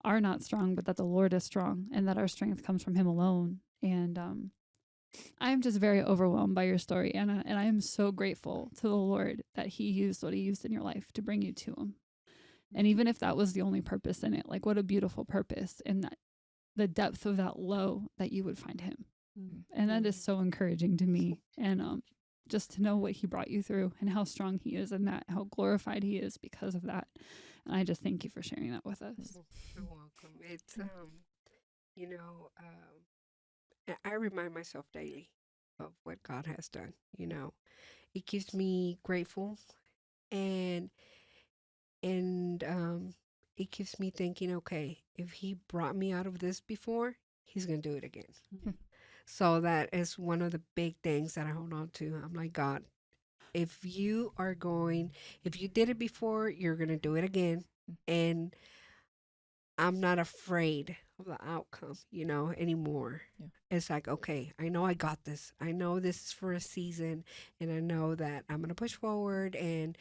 are not strong, but that the Lord is strong and that our strength comes from Him alone. And I'm just very overwhelmed by your story, Anna, and I am so grateful to the Lord that He used what He used in your life to bring you to Him. And even if that was the only purpose in it, like, what a beautiful purpose, and that the depth of that low, that you would find Him. And that is so encouraging to me. And just to know what He brought you through and how strong He is, and that how glorified He is because of that. And I just thank you for sharing that with us. You're welcome. It's, I remind myself daily of what God has done. It keeps me grateful, and it keeps me thinking, okay, if He brought me out of this before, He's going to do it again. So that is one of the big things that I hold on to. I'm like, God, if you did it before, you're going to do it again. And I'm not afraid of the outcome, anymore. Yeah. It's like, okay, I know I got this. I know this is for a season, and I know that I'm going to push forward, and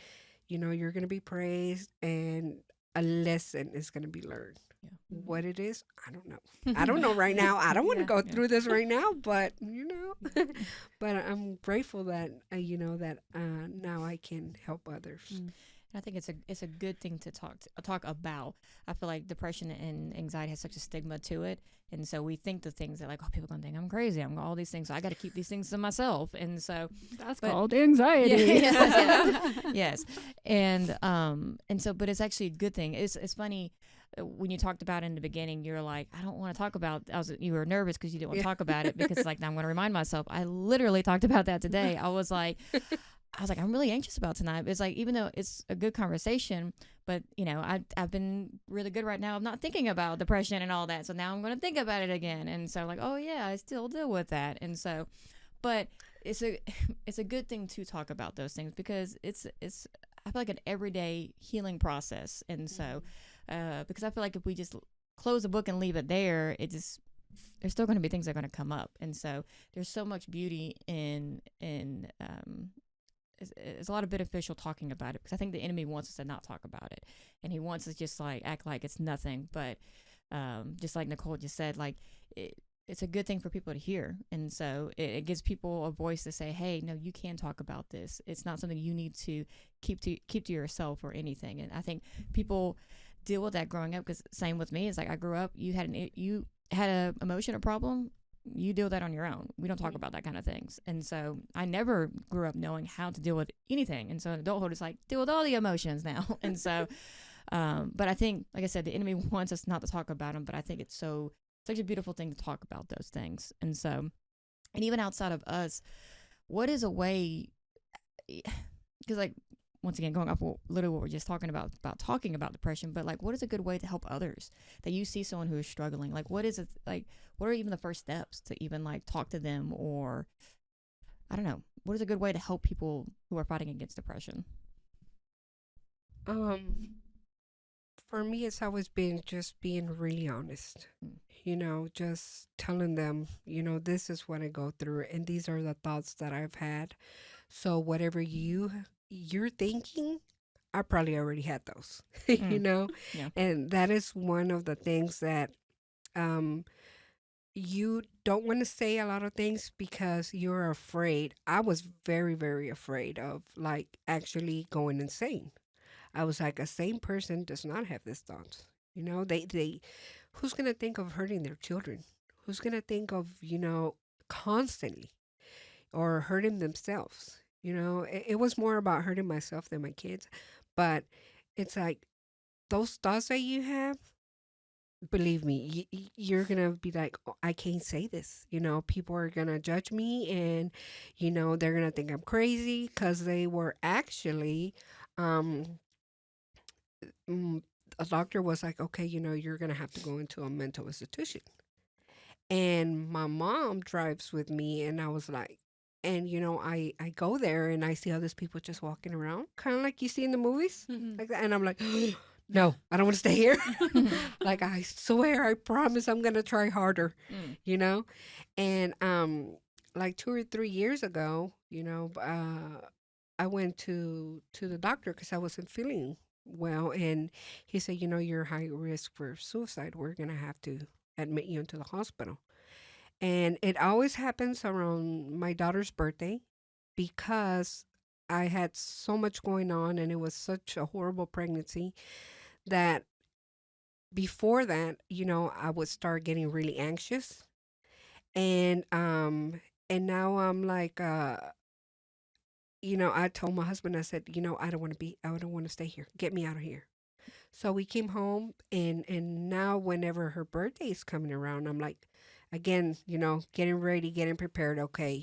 you're going to be praised, and a lesson is going to be learned. Yeah. What it is, I don't know. I don't know right now. I don't want to go through this right now, but but I'm grateful that now I can help others. And I think it's a good thing to talk about. I feel like depression and anxiety has such a stigma to it, and so we think the things that, like, oh, people are gonna think I'm crazy. I'm all these things, so I got to keep these things to myself. And so that's called anxiety. Yes, and so, but it's actually a good thing. It's funny. When you talked about it in the beginning, you're like, I don't want to talk about. You were nervous because you didn't want to talk about it, because like, now I'm going to remind myself. I literally talked about that today. I was like, I'm really anxious about tonight. It's like, even though it's a good conversation, but I've been really good right now of not thinking about depression and all that. So now I'm going to think about it again. And so like, oh yeah, I still deal with that. And so, but it's a good thing to talk about those things, because it's I feel like an everyday healing process. And so, because I feel like if we just close the book and leave it there, there's still going to be things that are going to come up. And so there's so much beauty in it's a lot of beneficial talking about it, because I think the enemy wants us to not talk about it, and he wants us just like act like it's nothing. But just like Nicole just said, like it's a good thing for people to hear. And so it gives people a voice to say, hey, no, you can talk about this. It's not something you need to keep to yourself or anything. And I think people deal with that growing up, because same with me. It's like I grew up, you had a emotion or problem, you deal with that on your own. We don't talk about that kind of things. And so I never grew up knowing how to deal with anything. And so in adulthood, it's like, deal with all the emotions now. And so, but I think, like I said, the enemy wants us not to talk about them, but I think it's such a beautiful thing to talk about those things. And so, and even outside of us, what is a way, because like, once again, going off literally what we're just talking about talking about depression, but like, what is a good way to help others that you see someone who is struggling? Like, what are even the first steps to even like talk to them, or I don't know, what is a good way to help people who are fighting against depression? For me, it's always been just being really honest. Just telling them, this is what I go through, and these are the thoughts that I've had. So whatever you're thinking, I probably already had those, Yeah. and that is one of the things that you don't want to say a lot of things because you're afraid. I was very, very afraid of like actually going insane. I was like, a sane person does not have this thoughts. They who's gonna think of hurting their children? Who's gonna think of, constantly or hurting themselves? It was more about hurting myself than my kids. But it's like those thoughts that you have, believe me, you're gonna be like, "Oh, I can't say this. People are gonna judge me, and they're gonna think I'm crazy," because they were actually, um, mm, a doctor was like, "Okay, you're gonna have to go into a mental institution." And my mom drives with me, and I was like, and I go there and I see all these people just walking around, kind of like you see in the movies, like that, and I'm like, no, I don't want to stay here. Like, I swear, I promise, I'm gonna try harder, you know. And like 2 or 3 years ago, I went to the doctor because I wasn't feeling well, and he said, you're high risk for suicide. We're gonna have to admit you into the hospital. And it always happens around my daughter's birthday because I had so much going on and it was such a horrible pregnancy that before that, I would start getting really anxious. And now I'm like I told my husband, I said, I don't want to stay here. Get me out of here. So we came home, and now whenever her birthday is coming around, I'm like, again, getting ready, getting prepared. Okay,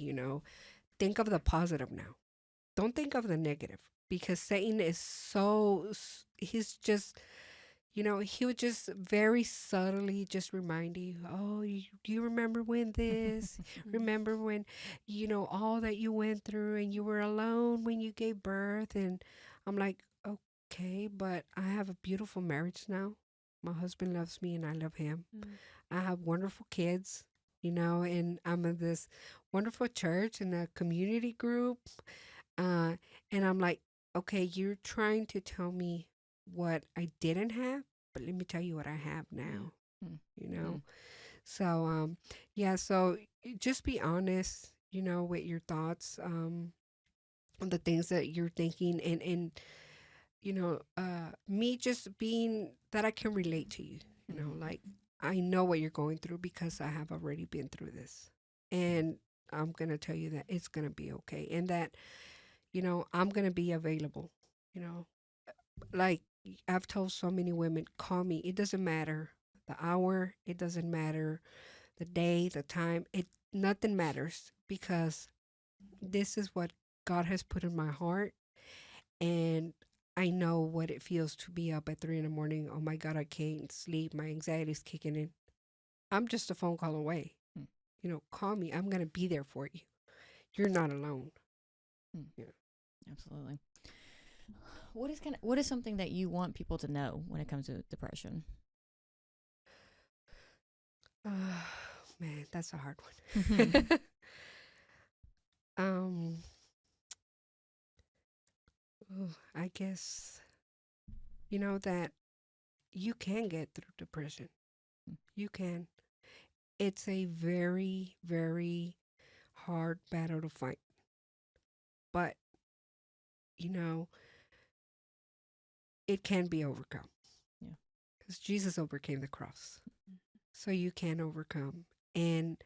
think of the positive now. Don't think of the negative, because Satan is he's just, he would just very subtly just remind you, oh, do you remember when this? Remember when, all that you went through and you were alone when you gave birth? And I'm like, okay, but I have a beautiful marriage now. My husband loves me and I love him. I have wonderful kids, and I'm in this wonderful church and a community group. And I'm like, okay, you're trying to tell me what I didn't have, but let me tell you what I have now, Mm. you know? So, yeah, so just be honest, with your thoughts, on the things that you're thinking, and me just being that I can relate to you, like I know what you're going through because I have already been through this. And I'm going to tell you that it's going to be okay. And that, I'm going to be available, you know, like I've told so many women, call me. It doesn't matter the hour. It doesn't matter the day, the time. Nothing matters because this is what God has put in my heart. And I know what it feels to be up at 3 in the morning. Oh my God, I can't sleep. My anxiety's kicking in. I'm just a phone call away. Call me. I'm going to be there for you. You're not alone. Yeah. Absolutely. What is something that you want people to know when it comes to depression? Man, that's a hard one. um, I guess that you can get through depression. You can. it's a very, very hard battle to fight. But, you know, it can be overcome. Yeah. Because Jesus overcame the cross. So you can overcome. And,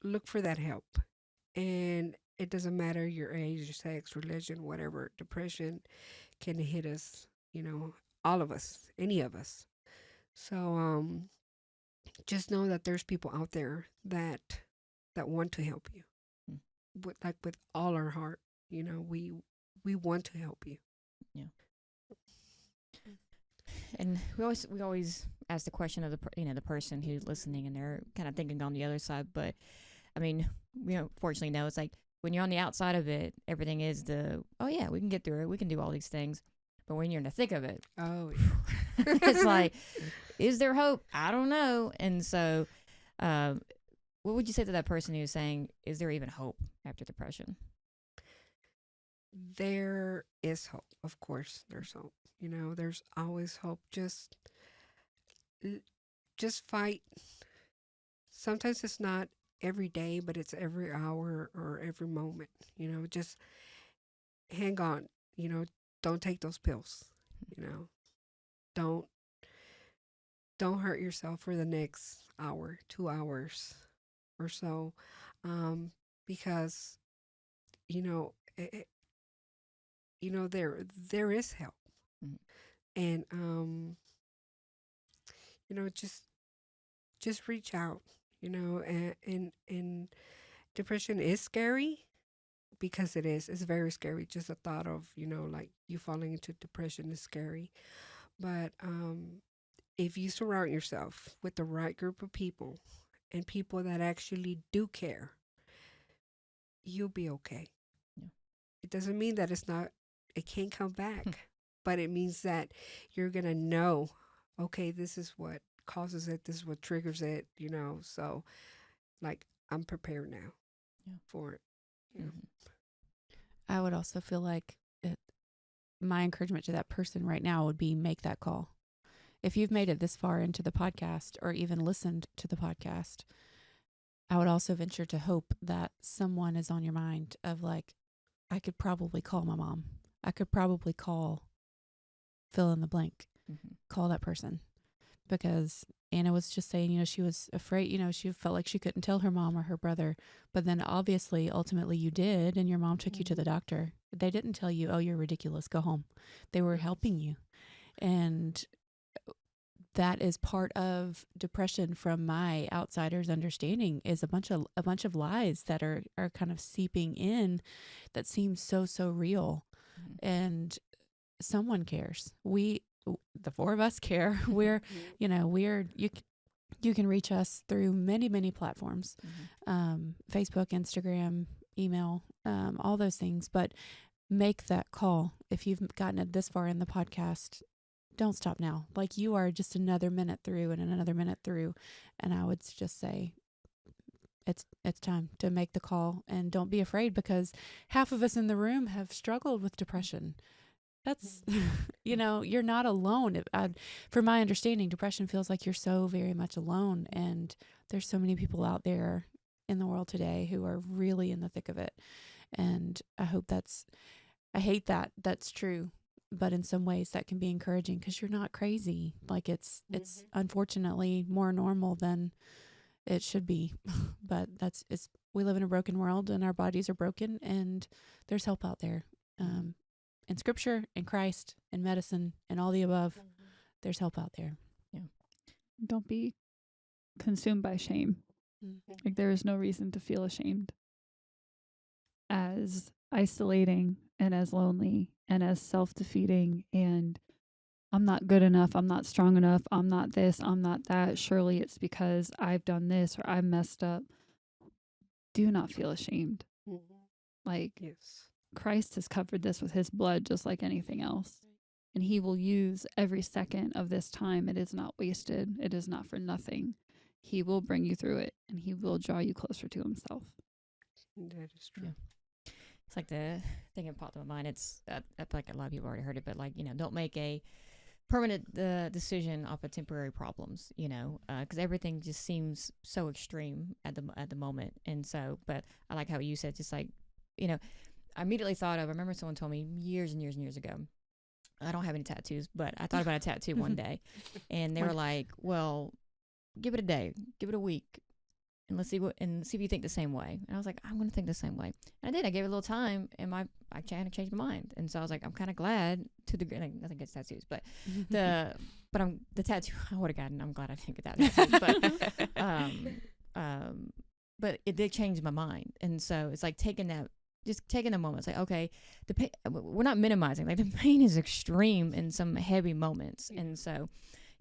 look for that help. And it doesn't matter your age, your sex, religion, whatever. Depression can hit us, all of us, any of us. So just know that there's people out there that want to help you. Mm. With all our heart, we want to help you. Yeah. And we always ask the question of the person who's listening, and they're kind of thinking on the other side. But I mean, fortunately, no. It's like when you're on the outside of it, everything is oh yeah, we can get through it. We can do all these things. But when you're in the thick of it, oh yeah, it's like, is there hope? I don't know. And so, what would you say to that person who's saying, is there even hope after depression? There is hope. Of course, there's hope. There's always hope. Just fight. Sometimes it's not every day, but it's every hour or every moment. Just hang on. Don't take those pills. Don't hurt yourself for the next hour, 2 hours or so, because there is help. And just reach out. And depression is scary, because it's very scary. Just the thought of like you falling into depression is scary. But if you surround yourself with the right group of people and people that actually do care, you'll be okay. Yeah. It doesn't mean that it can't come back, but it means that you're going to know, okay, this is what causes it. This is what triggers it, so like I'm prepared now for it. I would also feel like my encouragement to that person right now would be make that call. If you've made it this far into the podcast or even listened to the podcast, I would also venture to hope that someone is on your mind of like, I could probably call my mom. I could probably call fill in the blank, call that person. Because Anna was just saying, she was afraid, she felt like she couldn't tell her mom or her brother. But then obviously, ultimately you did, and your mom took you to the doctor. They didn't tell you, oh, you're ridiculous, go home. They were helping you. And that is part of depression, from my outsider's understanding, is a bunch of lies that are kind of seeping in that seem so real. And someone cares. The four of us care. You can reach us through many platforms, Facebook, Instagram, email, all those things. But make that call. If you've gotten it this far in the podcast, don't stop now. Like, you are just another minute through and another minute through. And I would just say it's time to make the call, and don't be afraid, because half of us in the room have struggled with depression. That's, you're not alone. For my understanding, depression feels like you're so very much alone. And there's so many people out there in the world today who are really in the thick of it. And I hate that that's true. But in some ways that can be encouraging, because you're not crazy. Like, it's unfortunately more normal than it should be. But we live in a broken world, and our bodies are broken, and there's help out there. In scripture, in Christ, in medicine, and all the above, there's help out there. Yeah. Don't be consumed by shame. Like, there is no reason to feel ashamed. As isolating and as lonely and as self-defeating, and I'm not good enough, I'm not strong enough, I'm not this, I'm not that, surely it's because I've done this or I've messed up. Do not feel ashamed. Like, yes. Christ has covered this with his blood just like anything else. And he will use every second of this time. It is not wasted. It is not for nothing. He will bring you through it, and he will draw you closer to himself. That is true. Yeah. It's like the thing that popped in my mind. It's I feel like a lot of people already heard it, but like, don't make a permanent decision off of temporary problems, because everything just seems so extreme at the moment. And so, but I like how you said, just like, I immediately thought of, I remember someone told me years and years and years ago, I don't have any tattoos, but I thought about a tattoo one day, and they were like, well, give it a day, give it a week, and see if you think the same way. And I was like, I'm going to think the same way. And I did. I gave it a little time, and I changed my mind. And so I was like, I'm kind of glad to the like, nothing against tattoos, but the tattoo I would have gotten. I'm glad I didn't get that tattoo. But it did change my mind. And so it's like taking the moment. It's like, okay, the pain, we're not minimizing. Like, the pain is extreme in some heavy moments. Yeah. And so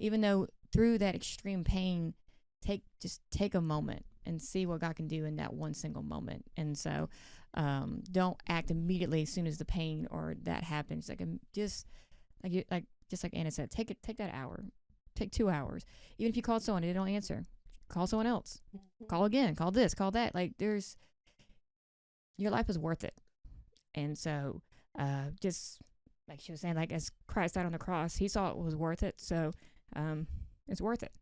even though through that extreme pain, take a moment and see what God can do in that one single moment. And so don't act immediately as soon as the pain or that happens. Like, just like Anna said, take that hour, take 2 hours. Even if you call someone and they don't answer, call someone else, call again, call this, call that. Like, your life is worth it. And so just like she was saying, like, as Christ died on the cross, he saw it was worth it. So it's worth it.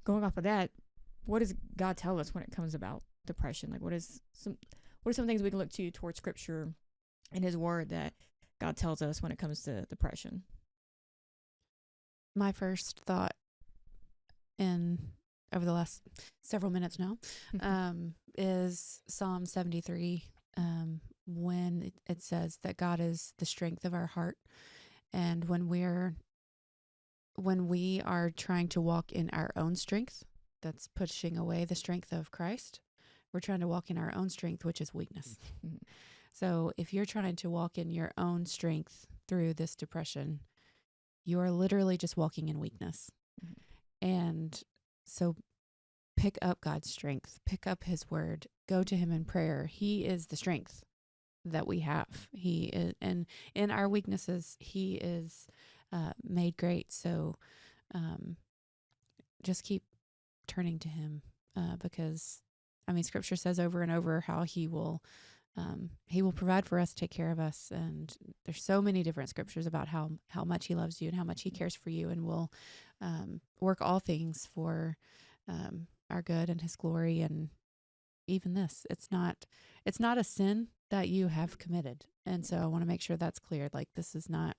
Going off of that, what does God tell us when it comes about depression? Like, what are some things we can look to towards Scripture and His Word that God tells us when it comes to depression? My first thought over the last several minutes now is Psalm 73, when it says that God is the strength of our heart. And when we are trying to walk in our own strength, that's pushing away the strength of Christ. We're trying to walk in our own strength, which is weakness. Mm-hmm. So if you're trying to walk in your own strength through this depression, you are literally just walking in weakness. Mm-hmm. And so pick up God's strength, pick up His Word, go to Him in prayer. He is the strength that we have. He is, and in our weaknesses, He is made great. So just keep turning to Him, because Scripture says over and over how He will provide for us, take care of us. And there's so many different scriptures about how much He loves you and how much He cares for you, and will work all things for our good and His glory. And even this, it's not a sin that you have committed. And so I want to make sure that's clear. Like, this is not,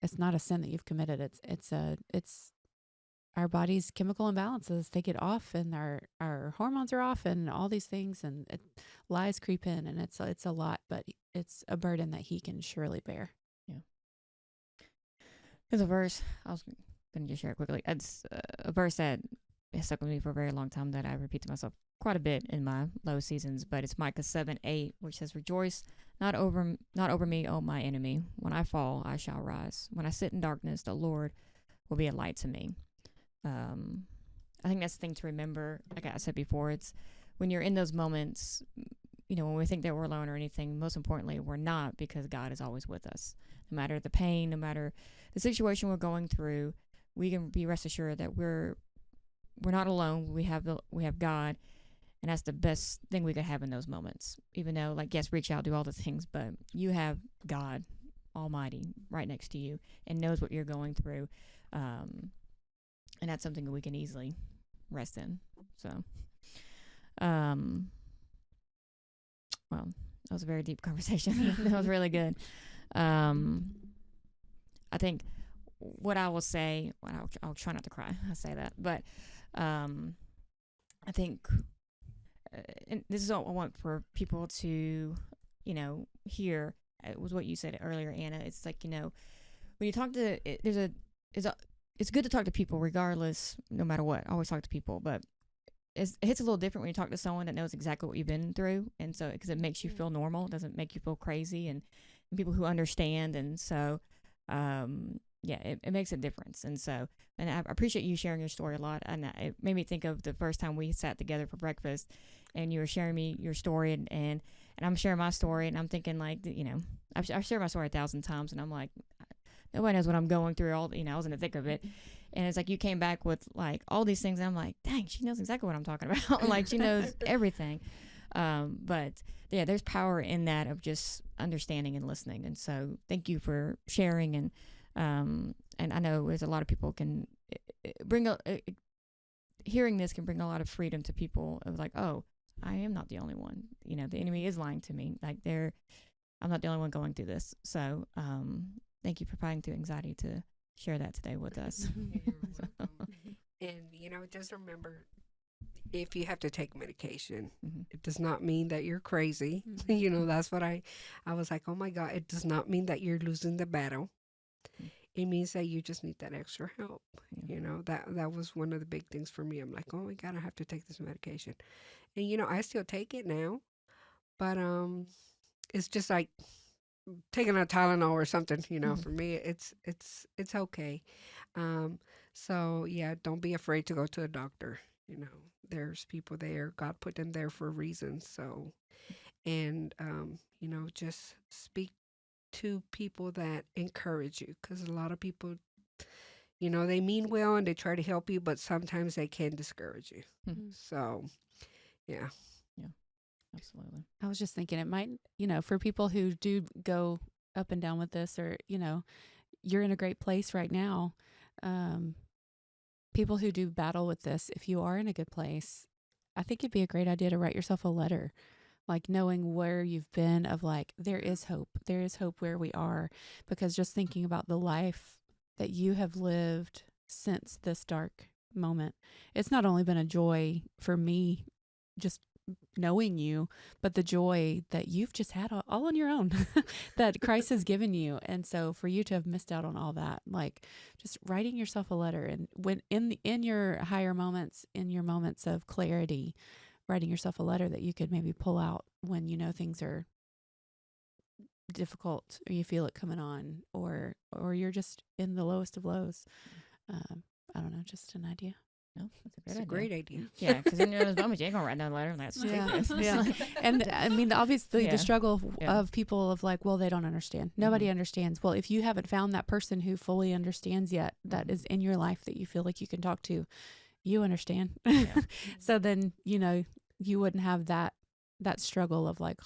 it's not a sin that you've committed. It's our body's chemical imbalances. They get off, and our hormones are off, and all these things, and lies creep in, and it's a lot, but it's a burden that He can surely bear. Yeah. There's a verse, I was going to just share it quickly. It's a verse that has stuck with me for a very long time, that I repeat to myself quite a bit in my low seasons, but it's Micah 7:8, which says, "Rejoice not over me, O my enemy. When I fall, I shall rise. When I sit in darkness, the Lord will be a light to me." I think that's the thing to remember. Like I said before, it's when you're in those moments, when we think that we're alone or anything, most importantly, we're not, because God is always with us. No matter the pain, no matter the situation we're going through, we can be rest assured that we're not alone. We have God, and that's the best thing we could have in those moments. Even though, like, yes, reach out, do all the things, but you have God Almighty right next to you and knows what you're going through. And that's something that we can easily rest in. So, well, that was a very deep conversation. That was really good. I think what I will say, I'll try not to cry. I say that, but I think, and this is what I want for people to, hear. It was what you said earlier, Anna. It's like, when you talk to, it's good to talk to people regardless, no matter what. I always talk to people, but it hits a little different when you talk to someone that knows exactly what you've been through. And so, because it makes you feel normal, it doesn't make you feel crazy, and people who understand. And so, it makes a difference. And so, and I appreciate you sharing your story a lot. And it made me think of the first time we sat together for breakfast, and you were sharing me your story, and I'm sharing my story, and I'm thinking, like, I've shared my story 1,000 times, and I'm like, nobody knows what I'm going through. I was in the thick of it. And it's like you came back with, like, all these things. And I'm like, dang, she knows exactly what I'm talking about. Like, she knows everything. But yeah, there's power in that of just understanding and listening. And so thank you for sharing. And I know there's a lot of people can bring hearing this can bring a lot of freedom to people of like, oh, I am not the only one. You know, the enemy is lying to me. Like I'm not the only one going through this. So thank you for fighting through anxiety to share that today with us. And, just remember, if you have to take medication, Mm-hmm. it does not mean that you're crazy. That's what I was like, oh my God, it does not mean that you're losing the battle. It means that you just need that extra help. Yeah. That was one of the big things for me. I'm like, oh my God, I have to take this medication. And, I still take it now, but it's just like taking a Tylenol or something, for me, it's okay. So yeah, don't be afraid to go to a doctor. There's people there. God put them there for a reason. So, and, just speak to people that encourage you, because a lot of people, they mean well and they try to help you, but sometimes they can discourage you. So, yeah. Absolutely. I was just thinking it might, for people who do go up and down with this, or, you're in a great place right now. People who do battle with this, if you are in a good place, I think it'd be a great idea to write yourself a letter, like knowing where you've been, of like, there is hope. There is hope where we are, because just thinking about the life that you have lived since this dark moment, it's not only been a joy for me just knowing you, but the joy that you've just had all on your own that Christ has given you. And so for you to have missed out on all that, like just writing yourself a letter, and when in your higher moments, in your moments of clarity, writing yourself a letter that you could maybe pull out when things are difficult, or you feel it coming on, or you're just in the lowest of lows. I don't know, just an idea. No, that's It's a great idea. Yeah, because in those moments you ain't gonna write down a letter. That's stupid. Yeah. And I mean, obviously, Yeah. the struggle Yeah. of people of like, well, they don't understand. Nobody understands. Well, if you haven't found that person who fully understands yet, that is in your life that you feel like you can talk to, you understand. Yeah. So then, you wouldn't have that struggle of like,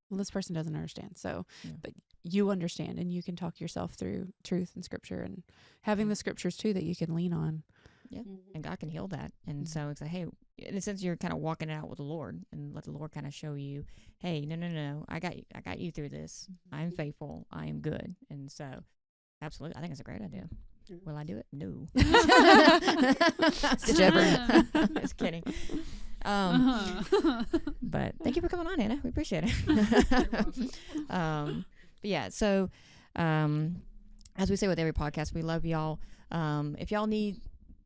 well, this person doesn't understand. So, but you understand, and you can talk yourself through truth and scripture, and having the scriptures too that you can lean on. Yeah, and God can heal that. And so it's like, hey, in a sense, you're kind of walking it out with the Lord, and let the Lord kind of show you, hey, no, I got you through this. I'm faithful. I am good. And so, absolutely, I think it's a great idea. Will I do it? No. Just kidding. But thank you for coming on, Anna. We appreciate it. But yeah, so as we say with every podcast, we love y'all. If y'all need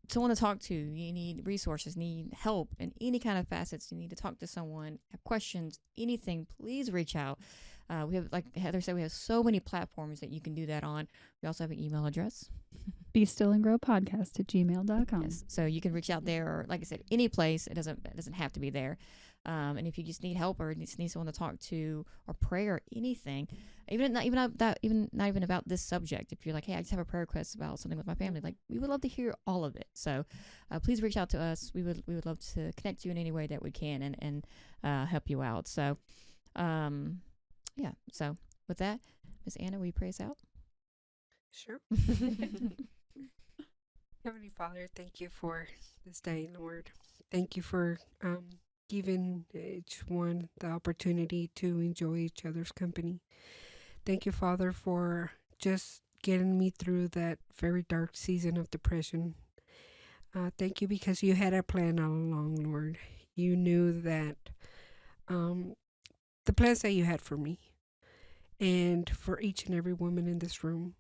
someone to talk to, you need resources, need help in any kind of facets, you need to talk to someone, have questions, anything, please reach out. We have, like Heather said, we have so many platforms that you can do that on. We also have an email address. BeStillAndGrowPodcast@gmail.com. Yes, so you can reach out there, or like I said, any place. It doesn't have to be there. And if you just need help, or just need someone to talk to, or pray, or anything, not even about this subject. If you're like, hey, I just have a prayer request about something with my family, like, we would love to hear all of it. So please reach out to us. We would love to connect you in any way that we can, and help you out. So yeah. So with that, Miss Anna, will you pray us out? Sure. Heavenly Father, thank you for this day, Lord. Thank you for giving each one the opportunity to enjoy each other's company. Thank you, Father, for just getting me through that very dark season of depression. Thank you, because you had a plan all along, Lord. You knew that the plans that you had for me, and for each and every woman in this room.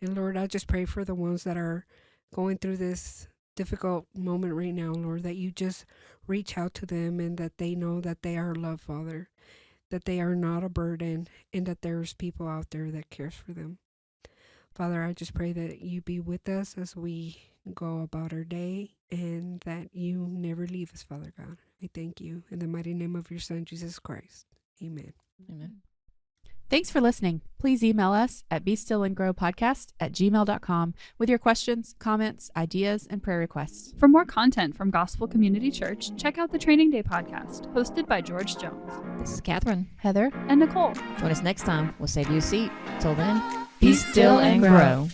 And Lord, I just pray for the ones that are going through this difficult moment right now, Lord, that you just reach out to them, and that they know that they are loved, Father, that they are not a burden, and that there's people out there that cares for them. Father, I just pray that you be with us as we go about our day, and that you never leave us, Father God. I thank you in the mighty name of your Son, Jesus Christ. Amen. Amen. Thanks for listening. Please email us at bestillandgrowpodcast@gmail.com with your questions, comments, ideas, and prayer requests. For more content from Gospel Community Church, check out the Training Day podcast, hosted by George Jones. This is Catherine. Heather. And Nicole. Join us next time. We'll save you a seat. Till then, be still and grow.